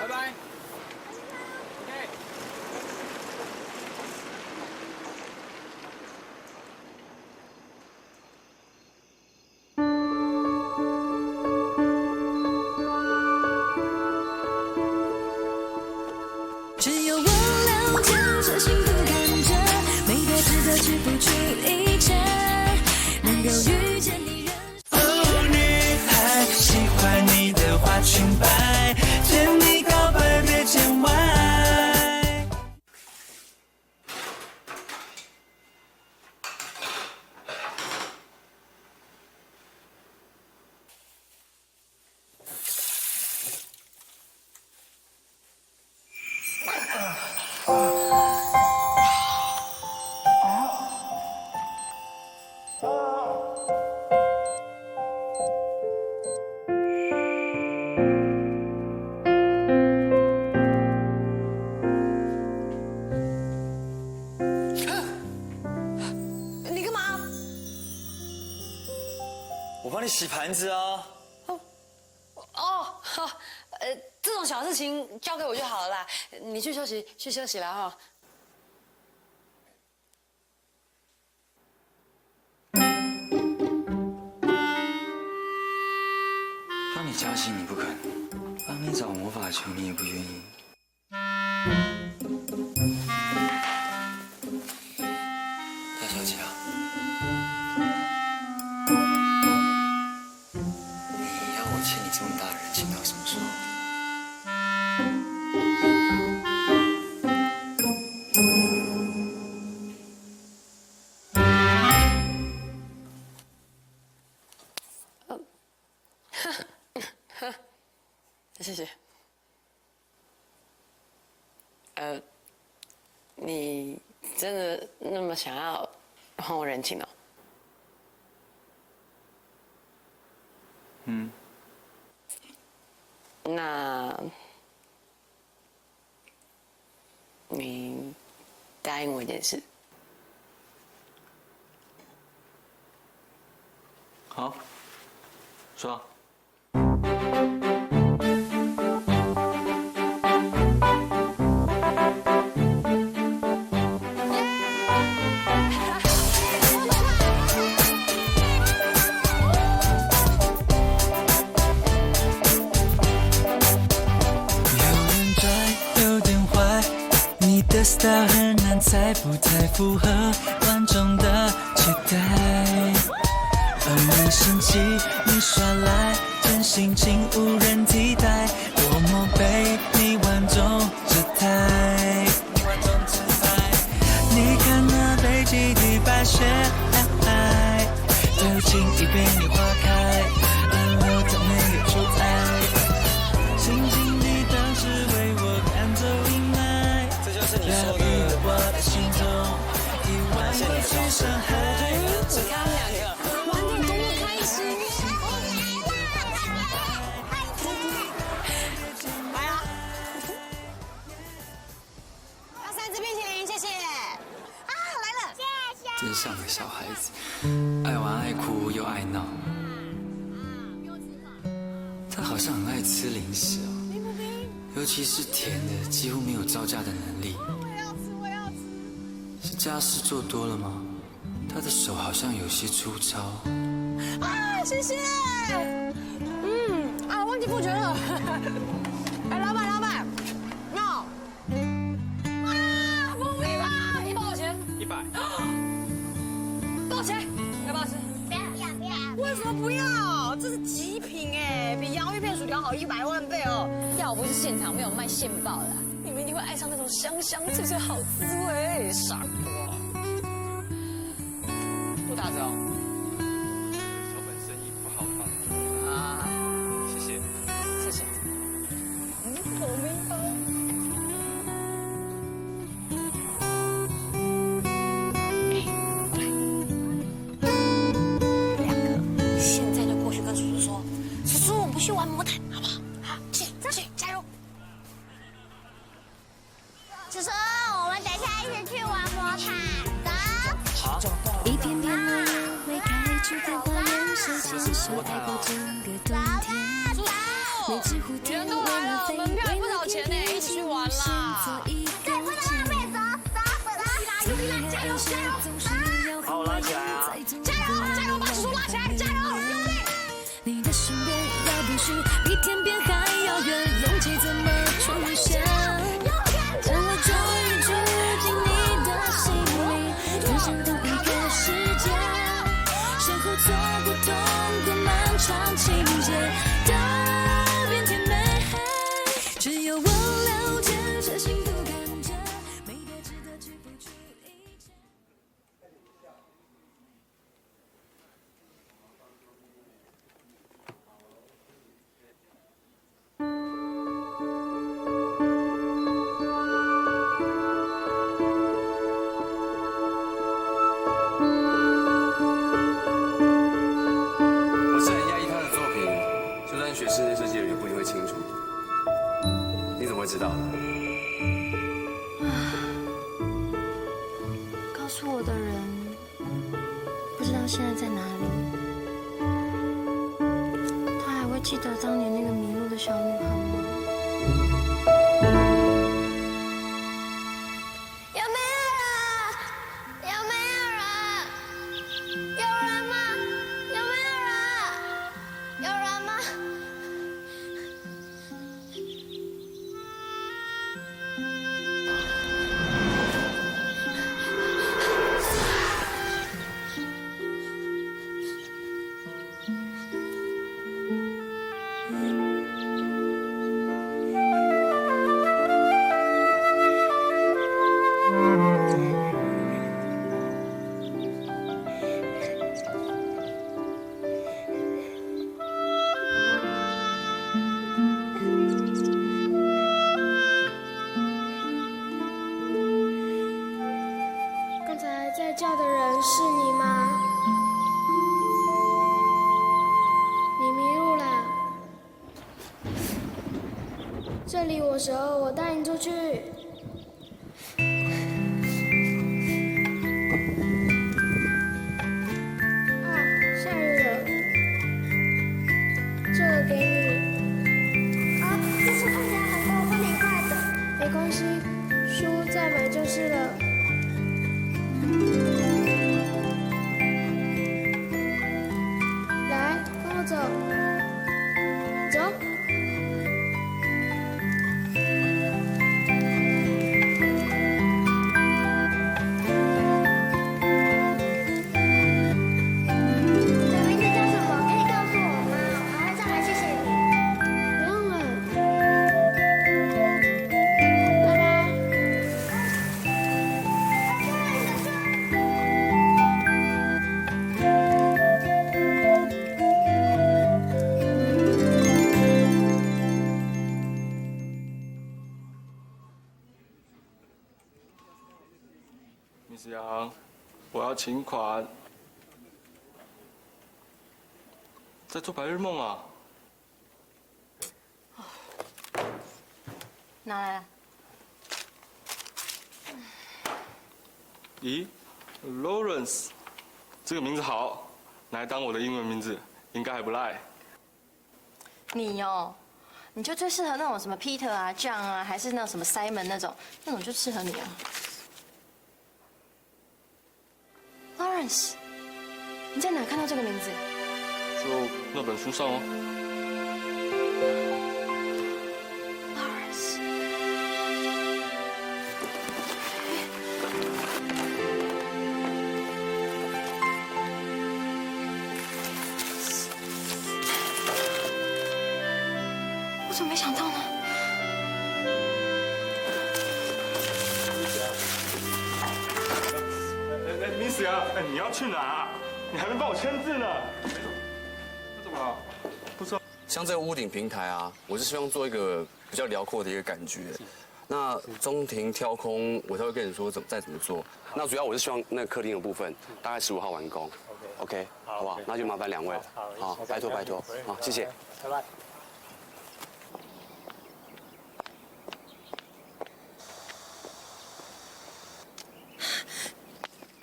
拜拜。只有我了解这幸福感觉，没别值得去付出一切，能够遇见你。哦，女孩，喜欢你的花裙摆，甜蜜告白别见外。你干嘛？我帮你洗盘子啊。哦，这种小事情交给我就好了啦。你去休息，去休息了哈。发信你不肯，帮你找魔法球你也不愿意。大小姐啊，你要我欠你这么大的人情到什么时候？谢谢。你真的那么想要还我人情哦？嗯。那你答应我一件事。好，说。style 很难猜，不太符合观众的期待。而你生气，你耍赖，真性情无人替代，多么被你玩中这台。你看那北极的白雪，都轻易被你划开，而我都没有出彩。轻轻地当时为我赶走阴霾，疗愈了我的心中一万个去伤害。你看他们两个玩得多么开心！来了，要3支冰淇淋，谢谢。啊，来了，谢谢。真像个小孩子，爱玩爱哭又爱闹。他好像很爱吃零食哦，尤其是甜的，几乎没有招架的能力。我要吃。是家事做多了吗？他的手好像有些粗糙。啊，谢谢。忘记付钱了。哎，老板，no。啊，不必吧？你多少钱？100。多少钱？要不要吃？不要。为什么不要？这是极品哎，比洋芋片薯条好100万倍哦！要不是现场没有卖现爆的，你们一定会爱上那种香香脆脆好滋味，傻瓜。不打折。小本生意不好放啊！谢谢，谢谢。我明白。现在就过去跟叔叔说，叔叔，我们去玩魔毯，好不好？好，去，加油！叔叔，我们等一下一起去玩魔毯，走。一片片落叶未开，菊花花颜色牵手带过整个冬天。每只蝴蝶为了飞，门票也不少钱呢，一起去玩啦！对，不能浪费，走。把我拉起来啊！加油，把叔叔拉起来，加油，用力！你的身边要不是比天边还遥远，勇气怎么出现？当我终于住进你的心里，分享同一个世界，身后错过痛过漫长情节，都变甜美。只有我了解这心不感觉，没别值得去付出一切。我是很讶异他的作品，就算学室内设计的人不一定会清楚。你怎么会知道的？告诉我的人不知道现在在哪里，他还会记得当年那个迷路的小女孩吗？有没有人？有没有人？有人吗？有没有人？有人吗？叫的人是你吗？你迷路了。这里我熟，我带你出去。啊，下雨了。这个给你。啊，这书看起来很多，不能快的。没关系，书再买就是了。来，跟我走。走。Miss 杨，我要请款。在做白日梦啊？拿来了。咦 ，Lawrence， 这个名字好，拿来当我的英文名字，应该还不赖。你哦，你就最适合那种什么 Peter 啊、John 啊，还是那种什么 Simon 那种就适合你啊。Lawrence， 你在哪看到这个名字？就那本书上哦。Lawrence， 我怎么没想到呢？Miss 杨，你要去哪？你还没帮我签字呢。那怎么了？不知道。像这个屋顶平台啊，我是希望做一个比较辽阔的一个感觉。那中庭挑空，我才会跟你说怎么做。那主要我是希望那个客厅的部分大概15号完工。OK， 好不好？那就麻烦2位了。好，拜托拜托。好，谢谢。拜拜。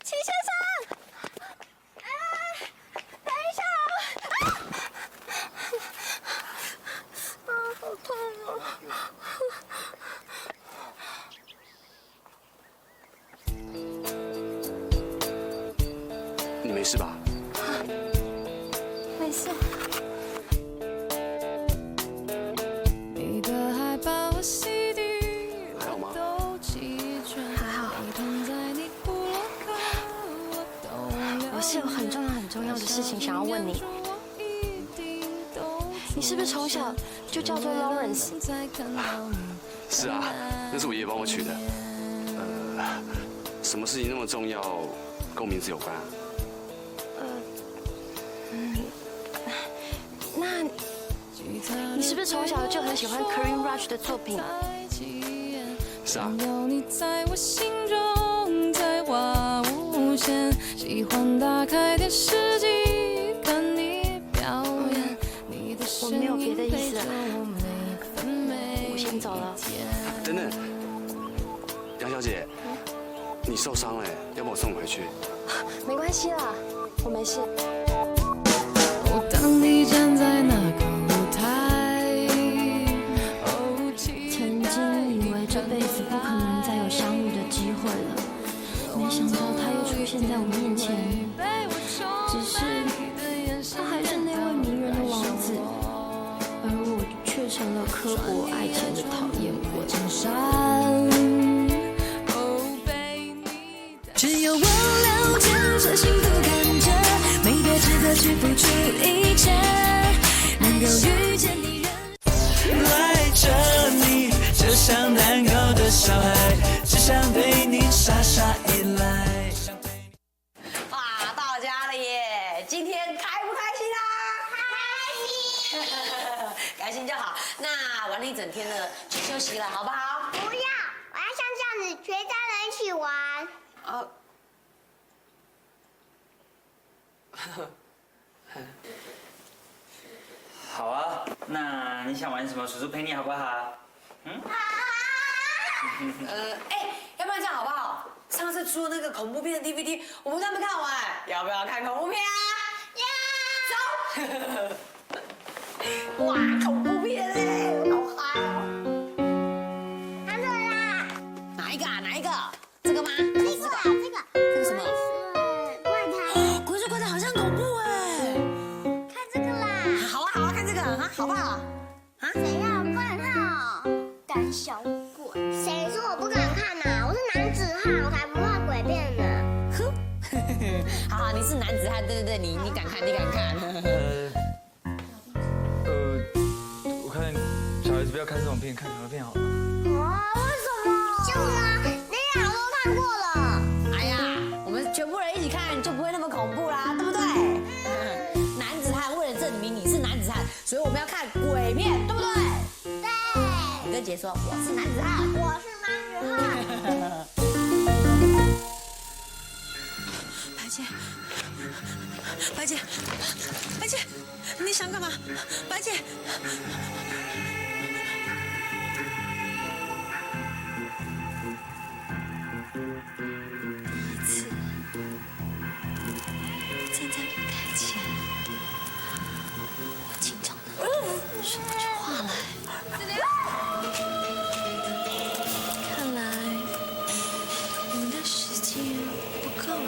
齐先生，等一下好痛哦！你没事吧？没事。还好吗？还好。我是有很重要的事情想要问你。你是不是从小就叫做 Lawrence？ 是啊，那是我爷爷帮我取的。什么事情那么重要，跟我名字有关啊？那你是不是从小就很喜欢 Kareem Rush 的作品？是啊。喜欢打开电视机看你表演。我没有别的意思了，我先走了。等等，杨小姐，你受伤了，要不我送你回去？没关系啦，我没事。当你站在那个舞台，曾经以为这辈子不可能再有相遇的机会了，没想到他又出现在我面前。只是他还是那位迷人的王子，而我却成了刻薄爱钱的讨厌鬼。只有我了解这幸福感觉，没别值得去付出一切，能够遇见你赖着你，就像难搞的小孩，只想对你傻傻依赖。哇，到家了耶！今天开不开心啊？开心。开心就好。那玩了一整天了，去休息了，好不好？不要，我要像这样子全家人一起玩。好啊，那你想玩什么？叔叔陪你好不好？嗯？要不然这样好不好？上次出的那个恐怖片的 DVD，我们都还没看完，要不要看恐怖片啊？要！走！哇，恐怖片哎，好嗨哦！看这个啦，哪一个啊？哪一个？这个吗？这个什么？怪胎，鬼说怪胎好像恐怖哎。看这个啦。好啊好啊，看这个啊，好不好？啊？谁要怪号？胆小鬼。谁说我不敢看呐？我是男子汉，我才不怕鬼片呢。哼，好，你是男子汉，对，你敢看，你敢看。我看小孩子不要看这种片，看什么片好了。啊？为什么？就是啊，你俩都看过了。哎呀，我们全部人一起看就不会那么恐怖啦，对不对？男子汉为了证明你是男子汉，所以我们要看鬼片，对不对？对。你跟姐说，我是男子汉，我是男子汉。白姐，你想干嘛？白姐。第一次站在舞台前，我紧张的说不出话来。看来我们的时间不够了。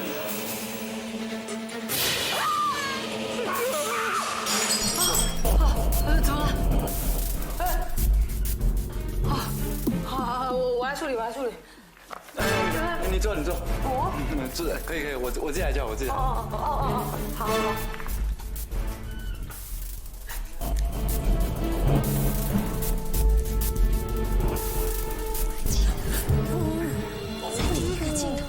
怎么了？好，我来处理。你坐。我？坐，可以，我自己来叫，我自己来。好。在第一个镜头，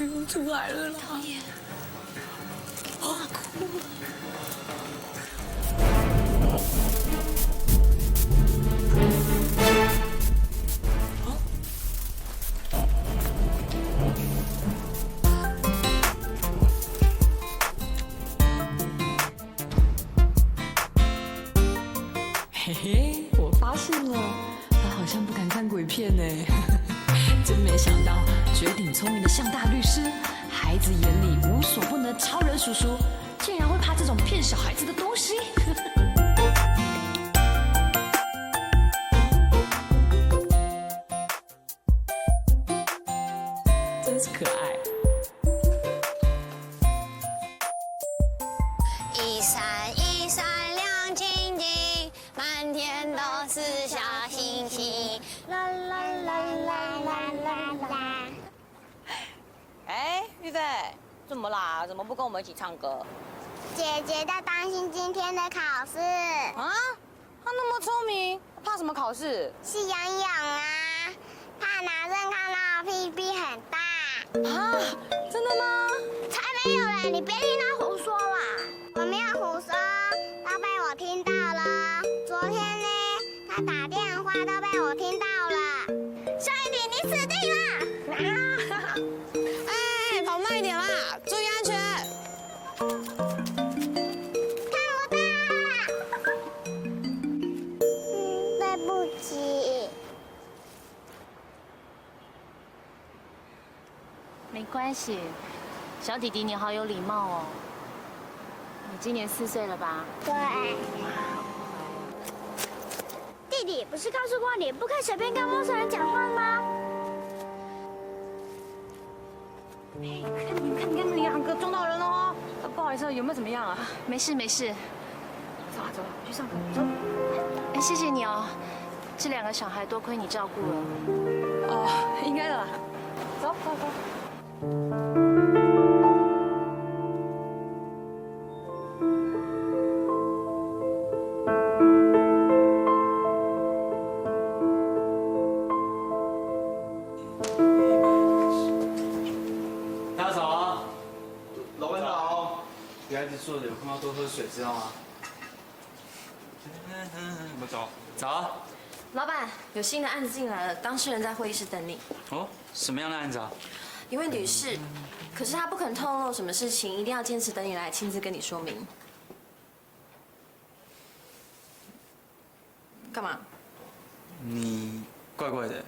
又出来了啦！导演，我哭了。嘿嘿，我发现了，他好像不敢看鬼片呢。真没想到，绝顶聪明的向大律师，孩子眼里无所不能超人叔叔，竟然会怕这种骗小孩子的东西。真是可爱。一闪一闪亮晶晶，满天都是小星星。啦啦啦啦啦啦啦。哎，玉菲，怎么啦？怎么不跟我们一起唱歌？姐姐在担心今天的考试。啊？她那么聪明，怕什么考试？是痒痒啊，怕男生看到屁屁很大。啊？真的吗？才没有嘞！你别听他胡说啦！我没有胡说，都被我听到了。昨天呢，他打电话都被我听到了。小雨滴，你死定了！哎，跑慢一点啦，注意安全。看不到。对不起。没关系，小弟弟你好有礼貌哦。你今年4岁了吧？对。弟弟不是告诉过你不可以随便跟陌生人讲话吗？你看，你两个撞到人了哦。不好意思，有没有怎么样啊？没事。走啊，去上课，走。哎，谢谢你哦，这2个小孩多亏你照顾了。哦，应该的啦。走。大家早啊，老板早。女孩子坐着有空要多喝水，知道吗？我们走。早啊。老板，有新的案子进来了，当事人在会议室等你。哦，什么样的案子啊？一位女士可是他不肯透露什么事情，一定要坚持等你来亲自跟你说明。干嘛？你怪怪的。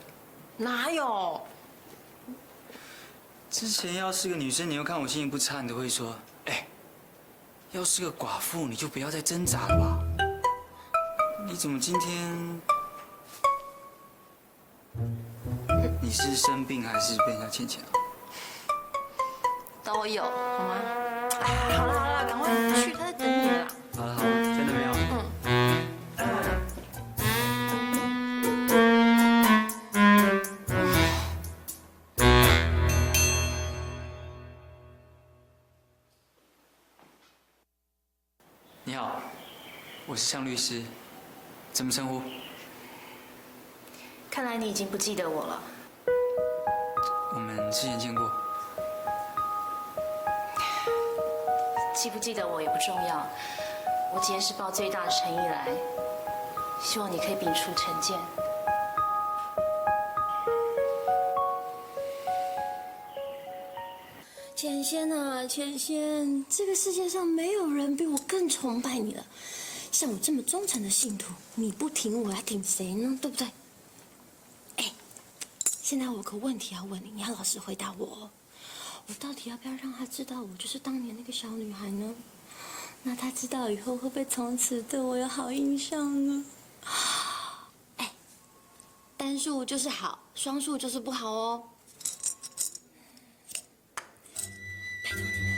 哪有？之前要是个女生，你又看我心情不差，你都会说，哎，要是个寡妇，你就不要再挣扎了吧。你怎么今天？你是生病还是被人家欠钱啊？都有，好吗？哎，好了，赶快去，他在等你了。好了，先这么样。你好，我是向律师，怎么称呼？看来你已经不记得我了。我们之前见过。记不记得我也不重要，我今天是抱最大的诚意来，希望你可以秉烛成见。浅仙啊，浅仙，这个世界上没有人比我更崇拜你了。像我这么忠诚的信徒，你不挺我，还挺谁呢？对不对？哎，现在我有个问题要问你，你要老实回答我。我到底要不要让他知道我就是当年那个小女孩呢？那他知道以后会不会从此对我有好印象呢？哎，单数就是好，双数就是不好哦。拜托你了。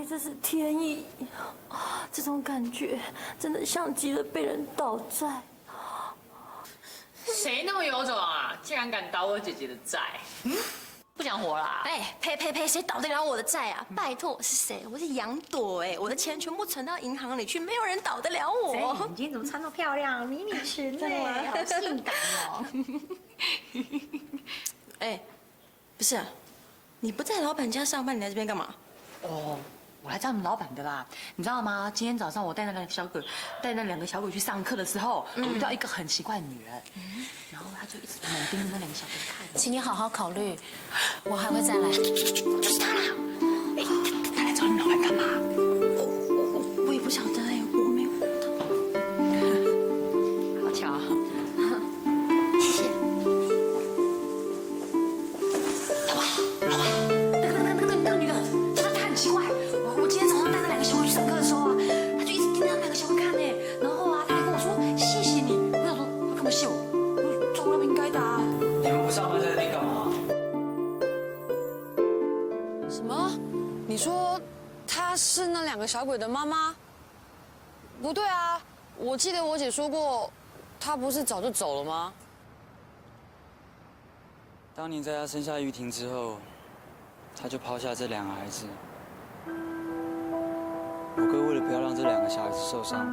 这是天意，这种感觉真的像极了被人倒债。谁那么有种啊？竟然敢倒我姐姐的债？不想活啦？哎，呸！谁倒得了我的债啊？拜托，我是谁？我是杨朵哎，我的钱全部存到银行里去，没有人倒得了我。你今天怎么穿那么漂亮？迷你裙真的吗？好性感哦！哎，不是，你不在老板家上班，你来这边干嘛？哦。我来找你们老板的啦，你知道吗？今天早上我带那两个小鬼去上课的时候，我遇到一个很奇怪的女人，然后她就一直猛盯着那两个小鬼看。请你好好考虑，我还会再来。就是她啦！哎，她来找你们老板干嘛？我也不晓得哎，我没有问她。好巧。谢谢。老板，那个女的，她很奇怪。我今天早上带那两个小鬼去上课的时候啊，他就一直盯着那两个小鬼看呢。然后啊，他还跟我说谢谢你。我想说他干嘛谢我？我做那不应该的啊。你们不上班在这边干嘛？什么？你说她是那两个小鬼的妈妈？不对啊，我记得我姐说过，她不是早就走了吗？当年在她生下玉婷之后，她就抛下这两个孩子。我哥为了不要让这两个小孩子受伤，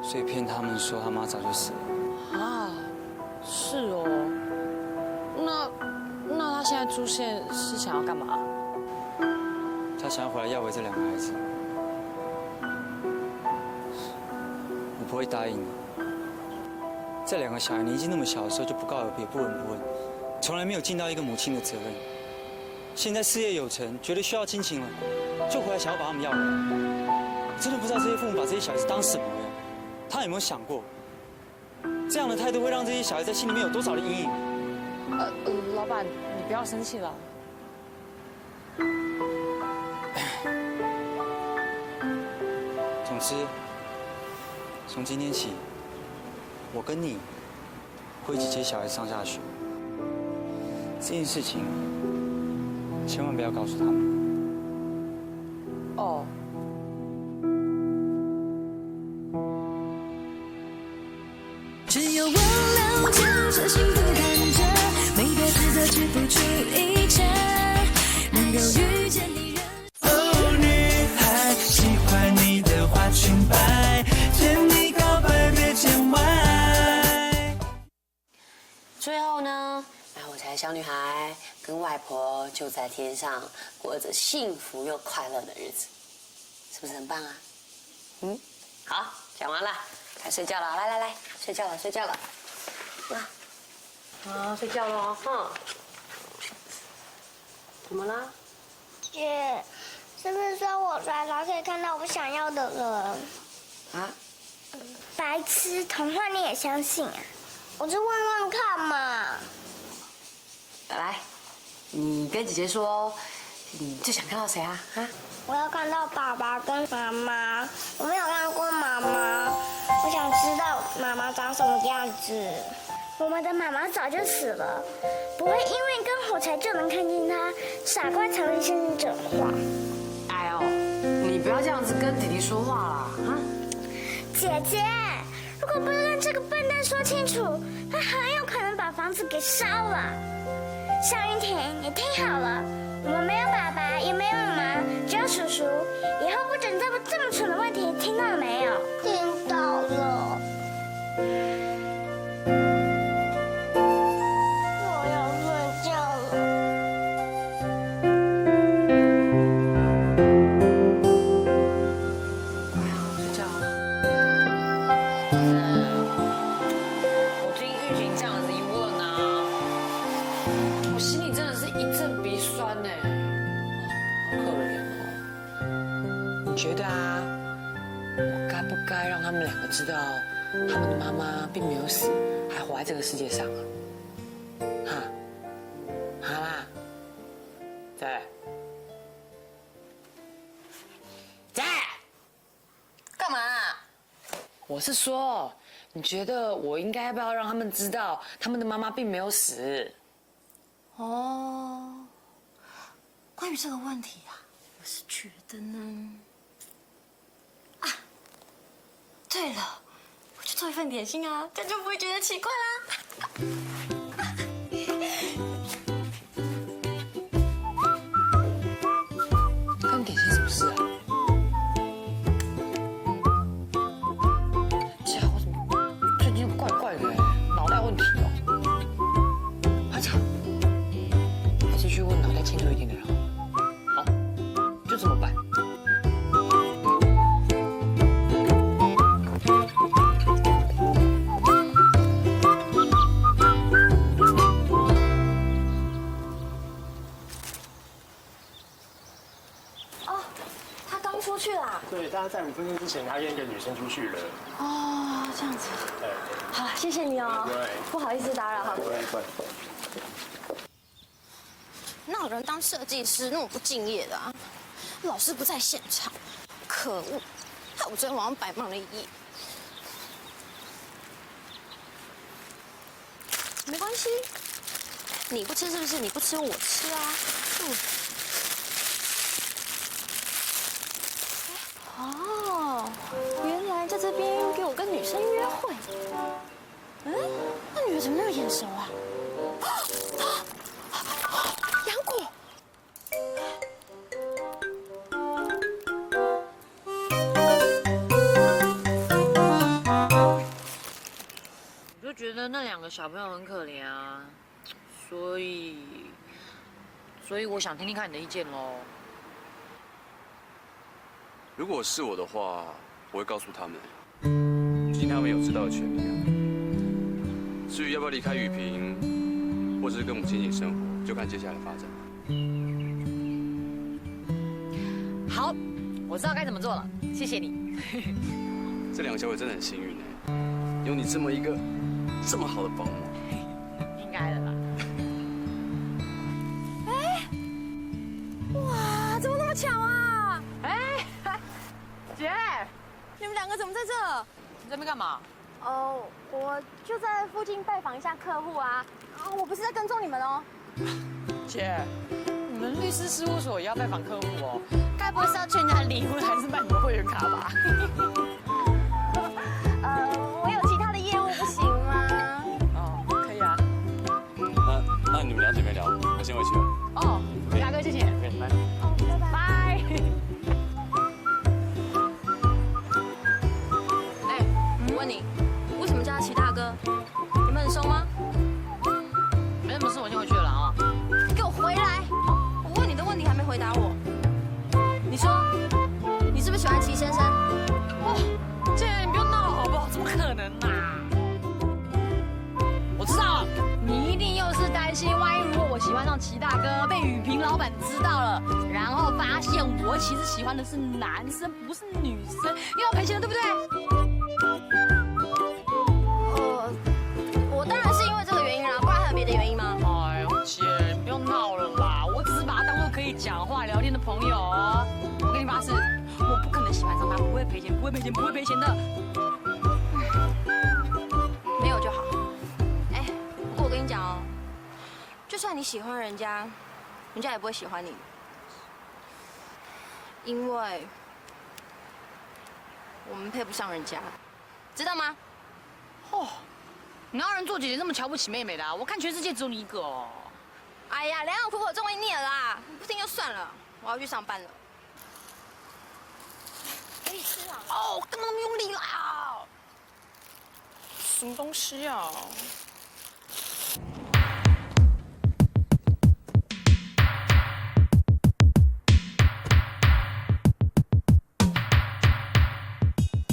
所以骗他们说他妈早就死了。啊，是哦。那他现在出现是想要干嘛？他想要回来要回这两个孩子。我不会答应你。这两个小孩年纪那么小的时候就不告而别，不闻不问，从来没有尽到一个母亲的责任。现在事业有成，觉得需要亲情了，就回来想要把他们要回来。我真的不知道这些父母把这些小孩子当什么呀？他有没有想过，这样的态度会让这些小孩在心里面有多少的阴影？老板，你不要生气了。总之，从今天起，我跟你会一起接小孩上下学。这件事情千万不要告诉他们。哦。只有我了解这幸福感觉，没别自责，只付出一切，能够遇见你人。孩小女孩跟外婆就在天上过着幸福又快乐的日子，是不是很棒啊？好，讲完了，该睡觉了。来，睡觉了，睡觉了。睡觉了哈。怎么了？姐，是不是说我刷牙可以看到我想要的人？啊？白痴，童话你也相信啊？我就问问看嘛。来，你跟姐姐说，你最想看到谁啊？我要看到爸爸跟妈妈，我没有看过妈妈，我想知道妈妈长什么样子。我们的妈妈早就死了，不会因为跟火柴就能看见她。傻瓜才会相信这种话。哎呦，你不要这样子跟弟弟说话啦，姐姐，如果不跟这个笨蛋说清楚，他很有可能把房子给烧了。小云婷，你听好了，我们没有爸爸，也没有妈妈，只有叔叔。以后不准再问这么蠢的问题，听到了没有？听到了。我要睡觉了。睡觉了。我听玉婷这样子一问啊，我心里真的是一阵鼻酸呢。好可怜哦。你觉得啊，我该不该让他们两个知道，他们的妈妈并没有死，还活在这个世界上啊？好啦，在干嘛？我是说，你觉得我应该要不要让他们知道，他们的妈妈并没有死？哦，关于这个问题啊，我是觉得呢，对了，我去做一份点心啊，这样就不会觉得奇怪啦。跟点心什么事啊？这家伙怎么最近怪怪的，脑袋有问题哦。还是去问脑袋清楚一点的人好。好，就这么办。出去啦？对，大家在5分钟之前，他跟一个女生出去了。哦，这样子。对。好，谢谢你哦。不好意思打扰哈。哪有人当设计师那么不敬业的啊？老师不在现场，可恶！害我昨天晚上白忙了一夜。没关系，你不吃是不是？你不吃我吃啊。哦，原来在这边给我跟女生约会。那女的怎么那么眼熟啊？杨果。我就觉得那2个小朋友很可怜啊，所以我想听听看你的意见喽。如果是我的话，我会告诉他们，毕竟他们有知道的权利啊。至于要不要离开雨萍，或者是跟母亲一起生活，就看接下来的发展。好，我知道该怎么做了，谢谢你。这2个小鬼真的很幸运哎，有你这么一个这么好的保姆。应该的啦。哇，怎么那么巧啊？姐，你们2个怎么在这？你这边干嘛？哦，我就在附近拜访一下客户啊。我不是在跟踪你们哦。姐，你们律师事务所也要拜访客户哦？该不会是要劝人家离婚，还是办你们会员卡吧？我有其他的业务，不行吗？哦，可以啊。那你们2姐妹聊，我先回去了。哦，大哥，谢谢。来。哦，拜拜。拜。我问你，为什么叫他齐大哥？你们很熟吗？没什么事，我先回去了啦。欢上齐大哥，被雨萍老板知道了，然后发现我其实喜欢的是男生，不是女生，又要赔钱了，对不对？我当然是因为这个原因啦，不然还有别的原因吗？哎呦，姐，你不要闹了啦！我只是把他当做可以讲话聊天的朋友哦。我跟你发誓，我不可能喜欢上他，不会赔钱，不会赔钱，不会赔钱的。没有就好。哎，不过我跟你讲哦，就算你喜欢人家，人家也不会喜欢你，因为我们配不上人家，知道吗？哦，哪有人做姐姐这么瞧不起妹妹的啊？我看全世界只有你一个哦。哎呀，良药苦口终于腻了啦，不听就算了，我要去上班了。可以吃啊！哦，干嘛那么用力啦？什么东西啊？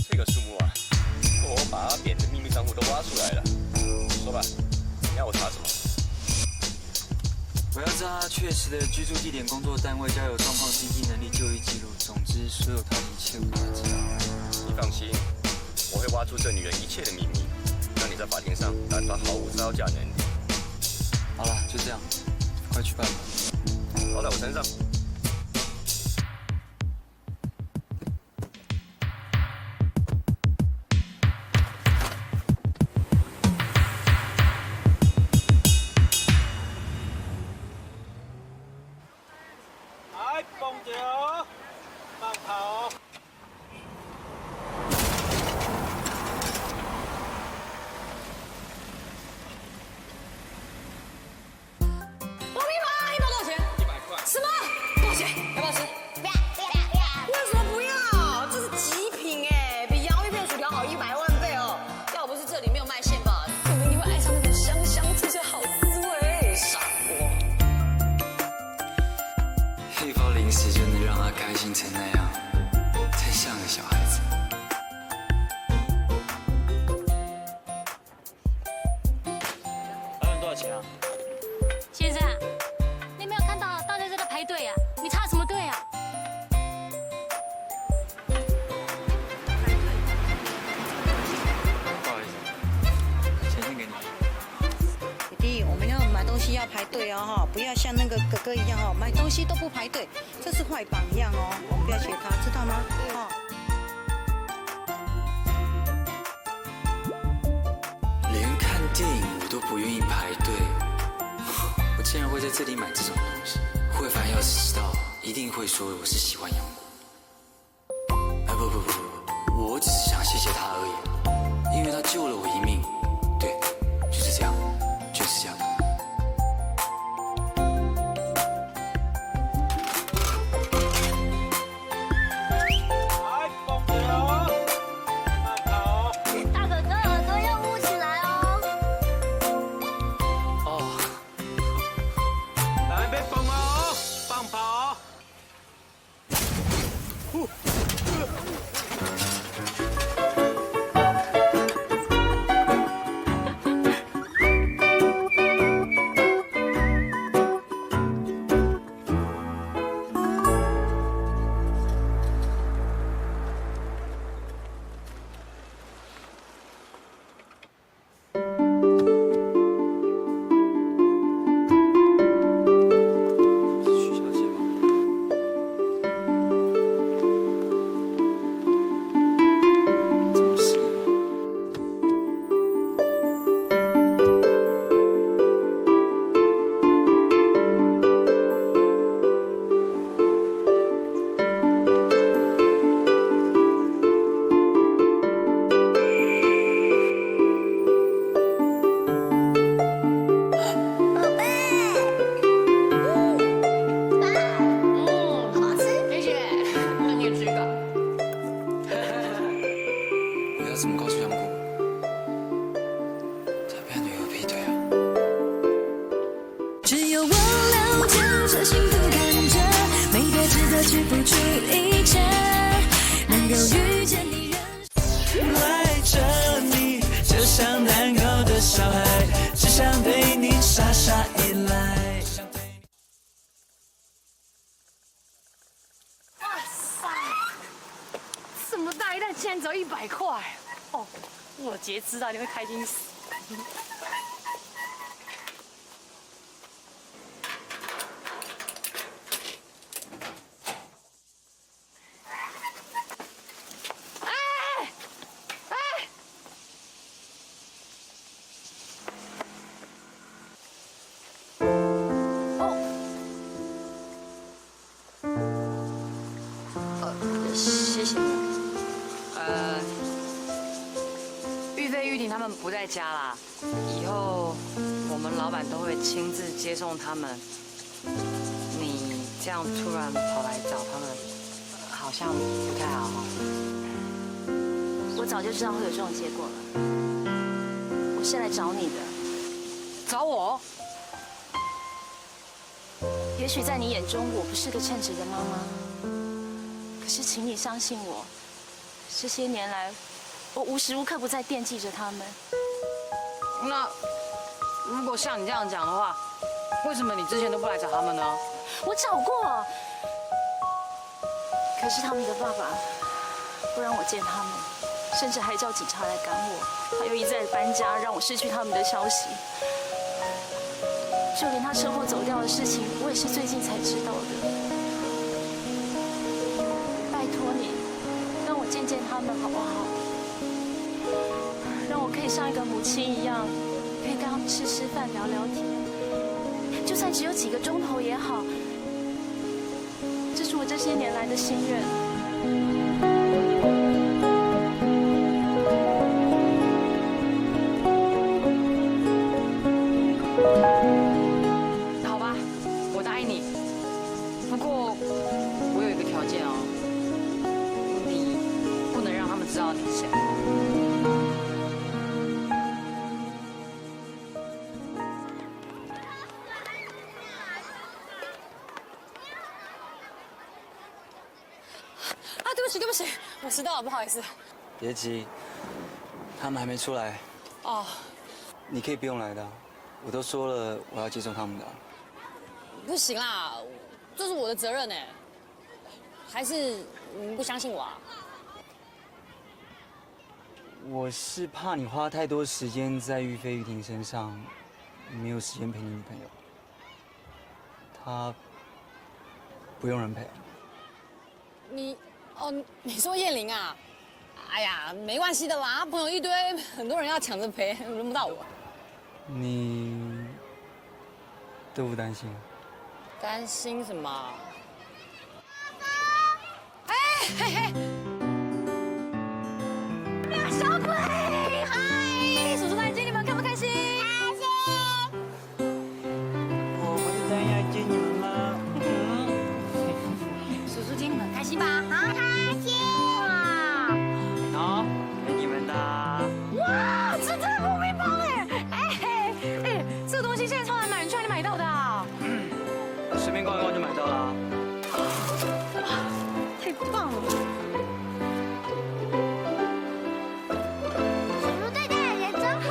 这个数目啊，我把阿扁的秘密账户都挖出来了。说吧，你要我查什么？我要知道他确实的居住地点、工作单位、交友状况、经济能力、就医记录，总之所有他的一切我都要知道。你放心，我会挖出这女人一切的秘密，让你在法庭上担她毫无招架能力。好了，就这样，快去办吧。包在我身上。来，蹦着哦，慢跑哦。爆米花，一包多少钱？100块。什么？多少钱？要不要吃？不要！为什么不要？这是极品哎，比洋芋片、薯条好100万倍哦！要不是这里没有卖现吧，证明你会爱上那种香香脆脆好滋味。傻瓜。一包零食就能让他开心成那样，真像个小孩子。老板多少钱啊？先生，你没有看到大家在这排队啊？你插什么队啊？不好意思，钱先给你。弟弟，我们要买东西要排队哦，哈，不要像那个哥哥一样哦，买东西都不排队，这是坏榜样哦，我们不要学他，知道吗？哈。连看电影我都不愿意排队，我竟然会在这里买这种东西。慧凡要是知道，一定会说我是喜欢杨过。啊不，我只是想谢谢他而已，因为他救了我一命。对，就是这样，就是这样。来，蹦着哦，慢跑哦。大哥哥耳朵要捂起来哦。哦，来，别蹦哦，放跑哦。竟然只要100块，哦，我节制啊，你会开心死。谢谢你。玉飞、玉婷他们不在家啦，以后我们老板都会亲自接送他们。你这样突然跑来找他们，好像不太好。我早就知道会有这种结果了。我是来找你的。找我？也许在你眼中我不是个称职的妈妈，可是请你相信我，这些年来，我无时无刻不在惦记着他们。那如果像你这样讲的话，为什么你之前都不来找他们呢？我找过，可是他们的爸爸不让我见他们，甚至还叫警察来赶我，他又一再搬家，让我失去他们的消息。就连他车祸走掉的事情，我也是最近才知道的。拜托你，让我见见他们好不好？让我可以像一个母亲一样，可以跟他们吃饭、聊聊天，就算只有几个钟头也好。这是我这些年来的心愿。好吧，我答应你。不过我有一个条件哦，你不能让他们知道你是谁。对不起，我迟到了，不好意思。别急，他们还没出来。哦，你可以不用来的，我都说了我要接送他们的。不行啦，这是我的责任哎。还是你们不相信我啊？我是怕你花太多时间在玉飞、玉婷身上，没有时间陪你女朋友。她不用人陪。你说燕玲啊？哎呀，没关系的啦，朋友一堆，很多人要抢着陪，轮不到我。你都不担心？担心什么？嘿嘿，小鬼，嗨，叔叔来接你们，开不开心？开心。我不是真要接你们吗？叔叔接你们开心吧？好开心哇！好，给你们的。哇，这真的不冰棒哎，这个东西现在超难买，你去哪里买到的啊？随便逛一逛就买到了。太棒了！叔叔对待人真好，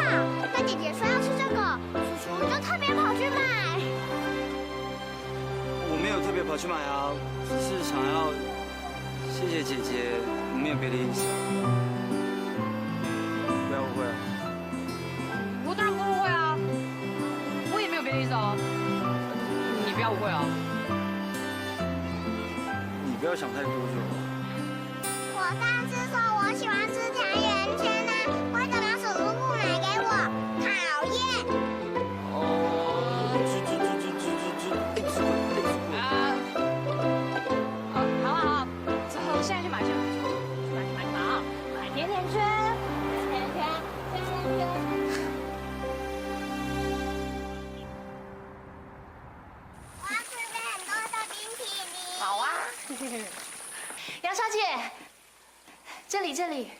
那姐姐说要吃这个，叔叔就特别跑去买。我没有特别跑去买啊，只是想要谢谢姐姐，没有别的意思。不要误会。我当然不误会啊，我也没有别的意思哦。你不要误会啊。你不要想太多就好。我上次说我喜欢吃甜圆圈呢，为什么叔叔不买给我？讨厌！好，之后现在去买去买啊，买甜甜圈，甜甜圈。我要准备很多的冰淇淋。好啊。杨小姐，这里。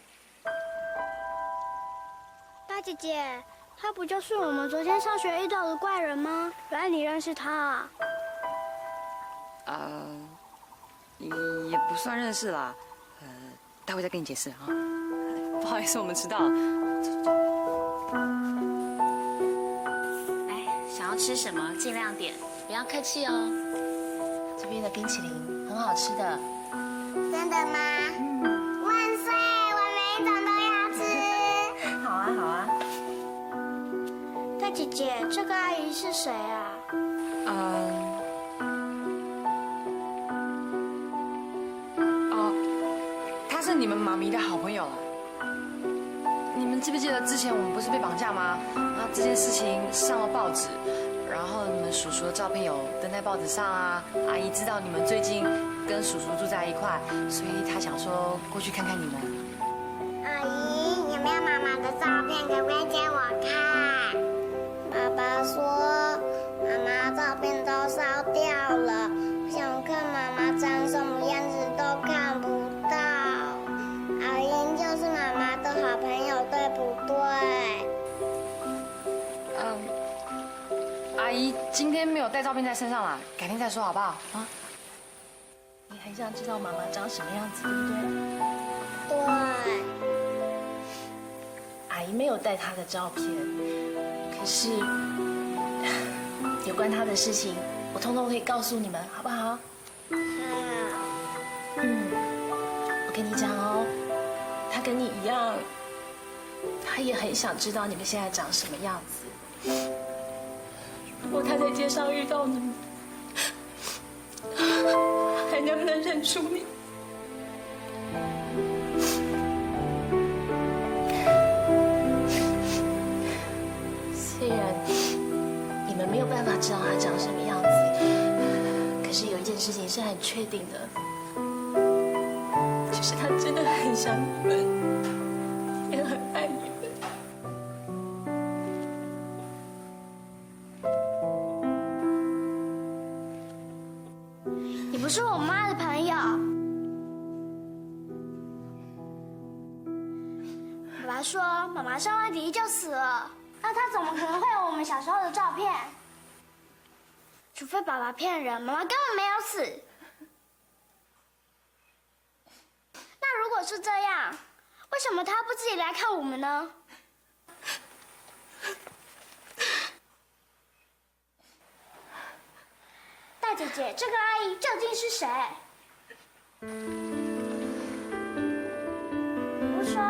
大姐姐，他不就是我们昨天上学遇到的怪人吗？原来你认识他啊？也不算认识啦。待会再跟你解释啊。不好意思，我们迟到了。哎，想要吃什么尽量点，不要客气哦。这边的冰淇淋很好吃的。真的吗？万岁！我大姐姐，这个阿姨是谁啊？她是你们妈咪的好朋友。你们记不记得之前我们不是被绑架吗？那这件事情上了报纸，然后你们叔叔的照片有登在报纸上啊。阿姨知道你们最近跟叔叔住在一块，所以她想说过去看看你们。阿姨，有没有妈妈的照片？可不可以借我看？爸爸说妈妈照片都烧掉了，想看妈妈长什么样子都看不到。阿英就是妈妈的好朋友，对不对？阿姨今天没有带照片在身上啦，改天再说好不好？啊？你很想知道妈妈长什么样子，对不对？对。阿姨没有带她的照片，可是有关她的事情，我通通会告诉你们，好不好？我跟你讲哦，她跟你一样，她也很想知道你们现在长什么样子。如果她在街上遇到你们，还能不能认出你？虽然你们没有办法知道她长什么样子，可是有一件事情是很确定的，就是她真的很想你们，也很爱你们。你不是我妈的朋友。爸爸说妈妈生完弟弟就死了，那他怎么可能会有我们小时候的照片？除非爸爸骗人，妈妈根本没有死。那如果是这样，为什么他不自己来看我们呢？大姐姐，这个阿姨究竟是谁？你不说，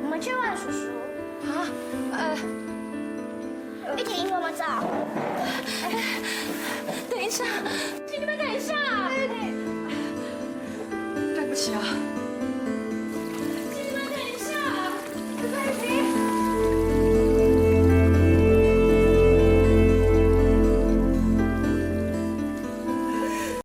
我们去问叔叔。啊？玉婷，我们走。等一下，请你们等一下。对不起啊。